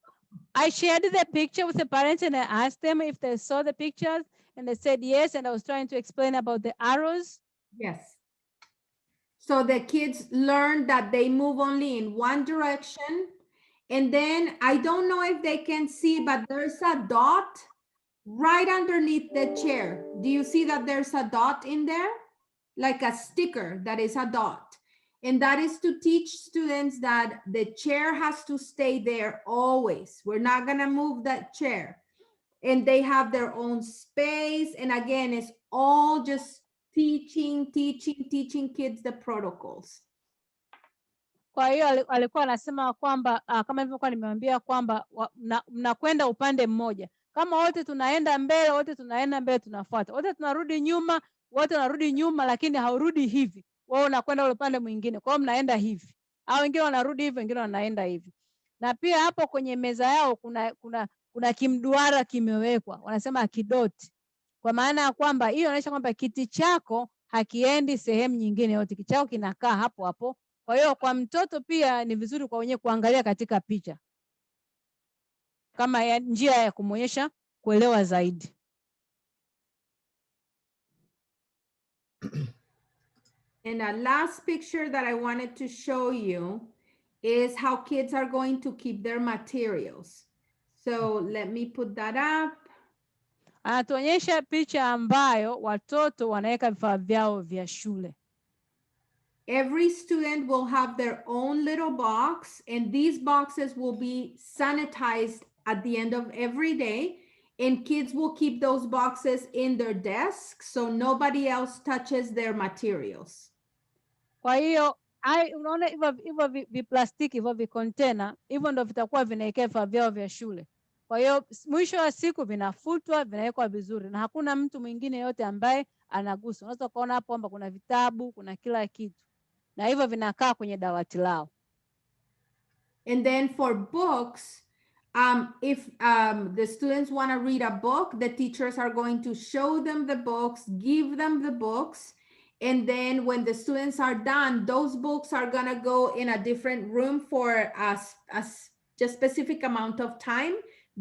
I shared the picture with the parents and I asked them if they saw the pictures and they said yes, and I was trying to explain about the arrows. Yes. So the kids learn that they move only in one direction. And then I don't know if they can see, but there's a dot right underneath the chair. Do you see that there's a dot in there? Like a sticker that is a dot. And that is to teach students that the chair has to stay there always. We're not going to move that chair. And they have their own space. And again, it's all just teaching kids the protocols. Kwa hiyo alikuwa anasema kwamba kama nilivyokuwa nimemwambia kwamba mnakwenda upande mmoja. Kama wote tunaenda mbele, tunafuata. Wote tunarudi nyuma, lakini haurudi hivi. Wao unakwenda ule upande mwingine. Kwa hiyo mnaenda hivi. Au wengine wanarudi hivi, wengine wanaenda hivi. Na pia hapo kwenye meza yao kuna kimduara kimewekwa. Wanasema kidoti. Kwa maana ya kwamba hiyo inaonyesha kwamba kiti chako hakiendi sehemu nyingine yote. Kiti chako kinakaa hapo hapo. Kwa hiyo kwa mtoto pia ni vizuri kwa wenyewe kuangalia katika picha kama njia ya kumwonyesha kuelewa zaidi. And a last picture that I wanted to show you is how kids are going to keep their materials. So let me put that up. Anatuonyesha picha ambayo watoto wanaweka vifaa vyao vya shule. Every student will have their own little box, and these boxes will be sanitized at the end of every day. And kids will keep those boxes in their desk so nobody else touches their materials. Kwa hiyo unaona hivyo viplastiki hivyo vikontena hivyo ndo vitakuwa vinawekea vifaa vyao vya shule. Kwa hiyo mwisho wa siku vinafutwa, vinawekwa vizuri na hakuna mtu mwingine yote ambaye anagusa. Unaweza kuona hapo kwamba kuna vitabu, kuna kila kitu. Na hivyo vinakaa kwenye dawati lao. And then for books, if the students want to read a book, the teachers are going to show them the books, give them the books. And then when the students are done, those books are going to go in a different room for a just specific amount of time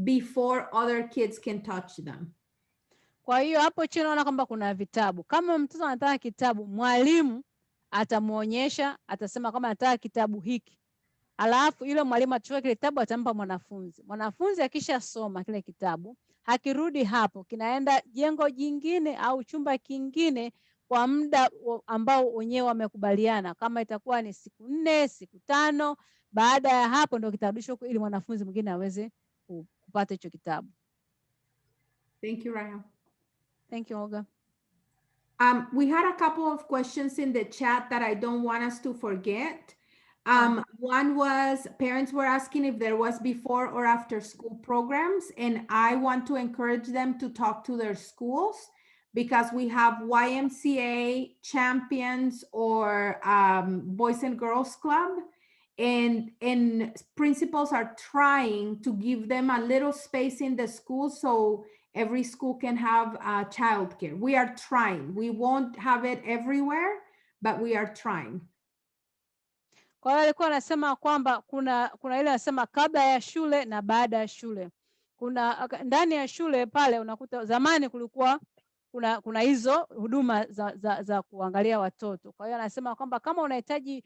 before other kids can touch them. Kwa hiyo hapo chini unaona kwamba kuna vitabu. Kama mtoto anataka kitabu, mwalimu atamuonyesha, atasema kama anataka kitabu hiki. Alafu yule mwalimu atachukua kile kitabu atampa mwanafunzi. Mwanafunzi akishasoma kile kitabu, hakirudi hapo, kinaenda jengo jingine au chumba kingine kwa muda ambao wenyewe wamekubaliana. Kama itakuwa ni siku 4, siku 5, baada ya hapo ndio kitarudishwa ili mwanafunzi mwingine aweze kupata hicho kitabu. Thank you, Rahel. Thank you, Olga. We had a couple of questions in the chat that I don't want us to forget. One was parents were asking if there was before or after school programs, and I want to encourage them to talk to their schools because we have YMCA champions or Boys and Girls Club, and principals are trying to give them a little space in the school so every school can have childcare. We are trying. We won't have it everywhere, but we are trying. Kwa hiyo alikuwa anasema kwamba kuna ile anasema kabla ya shule na baada ya shule. Kuna ndani ya shule pale unakuta zamani kulikuwa kuna hizo huduma za kuangalia watoto. Kwa hiyo anasema kwamba kama unahitaji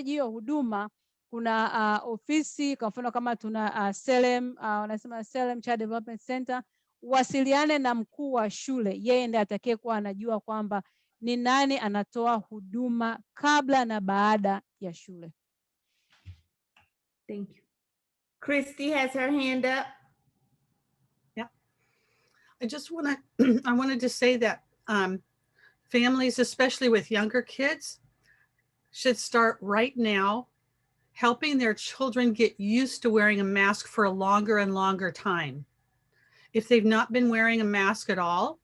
hiyo huduma, kuna ofisi kwa mfano kama tuna wanasema Salem Child Development Center, wasiliane na mkuu wa shule. Yeye ndiye atakayekuwa anajua kwamba ni nani anatoa huduma kabla na baada ya shule. Thank you. Christy has her hand up. Yeah. I wanted to say that families, especially with younger kids, should start right now helping their children get used to wearing a mask for a longer and longer time. If they've not been wearing a mask at all,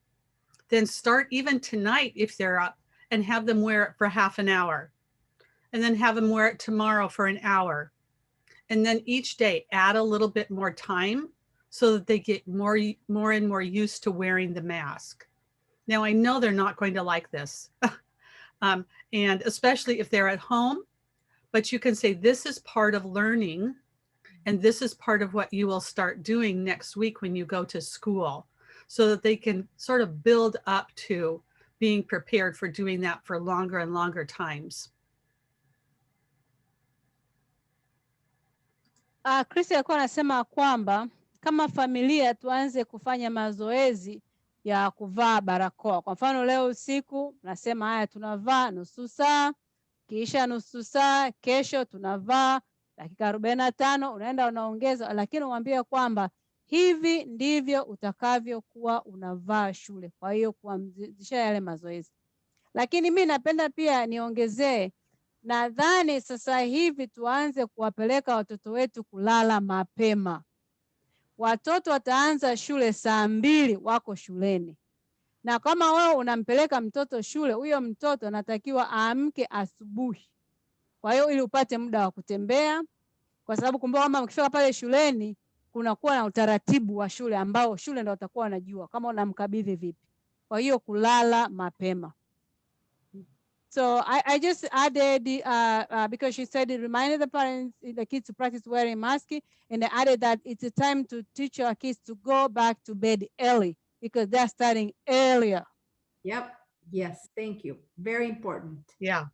then start even tonight if they're up and have them wear it for half an hour, and then have them wear it tomorrow for an hour. And then each day add a little bit more time so that they get more and more used to wearing the mask. Now, I know they're not going to like this, and especially if they're at home, but you can say this is part of learning, and this is part of what you will start doing next week when you go to school, so that they can sort of build up to being prepared for doing that for longer and longer times. Chris alikuwa anasema kwamba kama familia tuanze kufanya mazoezi ya kuvaa barakoa. Kwa mfano leo usiku nasema haya tunavaa nusu saa, kisha nusu saa, kesho tunavaa dakika 45, unaenda unaongeza, lakini uambie kwamba hivi ndivyo utakavyokuwa unavaa shule. Kwa hiyo kuanzisha yale mazoezi. Lakini mimi napenda pia niongezee, nadhani sasa hivi tuanze kuwapeleka watoto wetu kulala mapema. Watoto wataanza shule saa 2 wako shuleni. Na kama wewe unampeleka mtoto shule, huyo mtoto anatakiwa aamke asubuhi. Kwa hiyo ili upate muda wa kutembea, kwa sababu kumbuka kama ukifika pale shuleni kunakuwa na utaratibu wa shule ambao shule ndio watakuwa wanajua kama unamkabidhi vipi. Kwa hiyo kulala mapema. So I just added because she said it reminded the parents, the kids to practice wearing masks, and I added that it's a time to teach our kids to go back to bed early because they're starting earlier. Yep. Yes. Thank you. Very important. Yeah.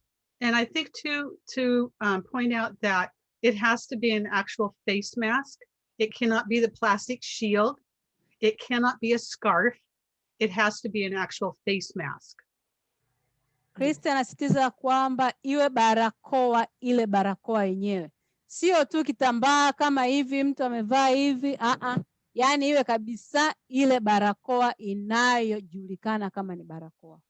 And I think to point out that it has to be an actual face mask. It cannot be the plastic shield. It cannot be a scarf. it has to be an actual face mask. Krista anasisitiza kwamba iwe barakoa, ile barakoa yenyewe, sio tu kitambaa kama hivi mtu amevaa hivi. Yani iwe kabisa ile barakoa inayojulikana kama ni barakoa.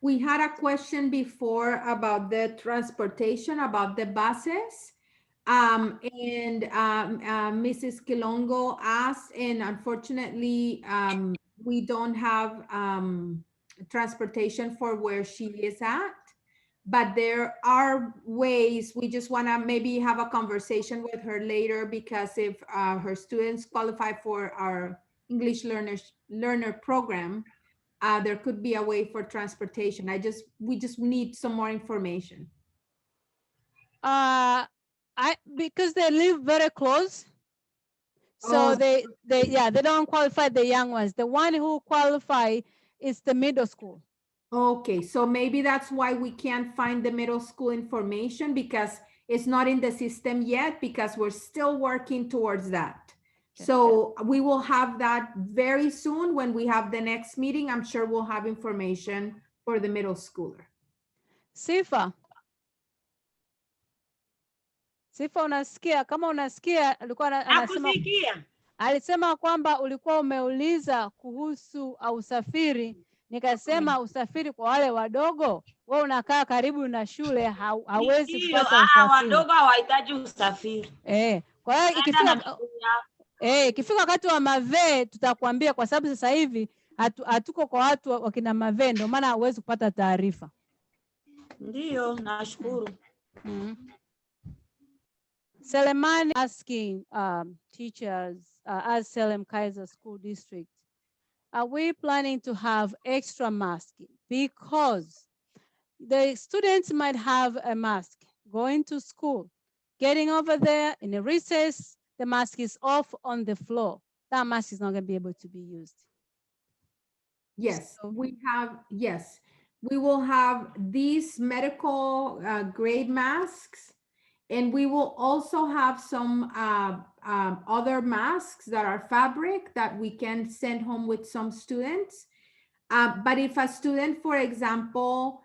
We had a question before about the transportation, about the buses. Mrs. Kilongo asked, and unfortunately, we don't have transportation for where she is at, but there are ways. We just want to maybe have a conversation with her later, because if her students qualify for our English learner program, there could be a way for transportation. We just need some more information. Because they live very close, so they don't qualify the young ones. The one who qualify is the middle school. Okay, so maybe that's why we can't find the middle school information, because it's not in the system yet, because we're still working towards that. So we will have that very soon when we have the next meeting. I'm sure we'll have information for the middle schooler. Sifa, unasikia? Kama unasikia, alikuwa anasema, alisema kwamba ulikuwa umeuliza kuhusu usafiri. Nikasema usafiri kwa wale wadogo, wewe unakaa karibu na shule, hawezi kupata usafiri. Wadogo hawahitaji usafiri. Kwa hiyo ikifika wakati wa mavee tutakwambia, kwa sababu sasa hivi hatuko kwa watu wakina mavee, ndio maana hawezi kupata taarifa. Ndio, nashukuru. Selemani asking teachers, as Salem-Keizer School District, are we planning to have extra masking? Because the students might have a mask going to school, getting over there in a recess, the mask is off on the floor. That mask is not going to be able to be used. Yes, we will have these medical grade masks, and we will also have some other masks that are fabric that we can send home with some students. But if a student, for example,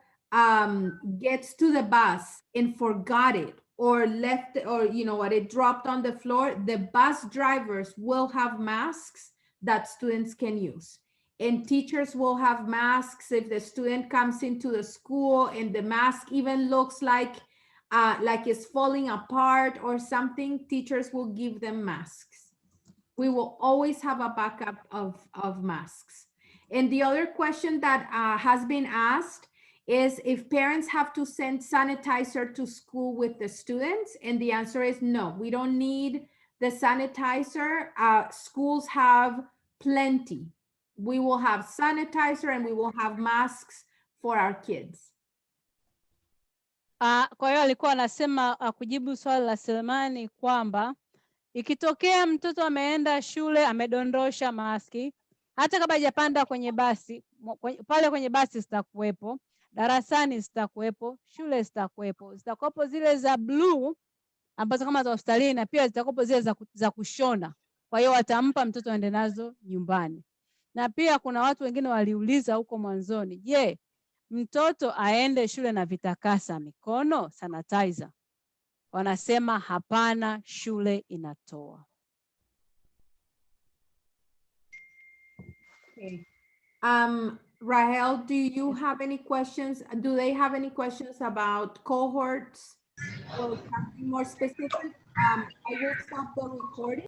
gets to the bus and forgot it, or left, or it dropped on the floor, the bus drivers will have masks that students can use. And teachers will have masks if the student comes into the school and the mask even looks like it's falling apart or something, teachers will give them masks. We will always have a backup of masks. And the other question that has been asked is if parents have to send sanitizer to school with the students, and the answer is no, we don't need the sanitizer. Schools have plenty. We will have sanitizer and we will have masks for our kids. Kwa hiyo alikuwa anasema kujibu swali la Selemani kwamba ikitokea mtoto ameenda shule amedondosha maski, hata kama hajapanda kwenye basi, pale kwenye basi zitakuwepo, darasani zitakuwepo, shule zitakuwepo zile za blue ambazo kama za hospitalini, na pia zitakuwepo zile za kushona. Kwa hiyo watampa mtoto aende nazo nyumbani. Na pia kuna watu wengine waliuliza huko mwanzoni, je, mtoto aende shule na vitakasa mikono, sanitizer? Wanasema hapana, shule inatoa. Okay. Rahel, do you have any questions? Do they have any questions about cohorts or something more specific? I will stop the recording.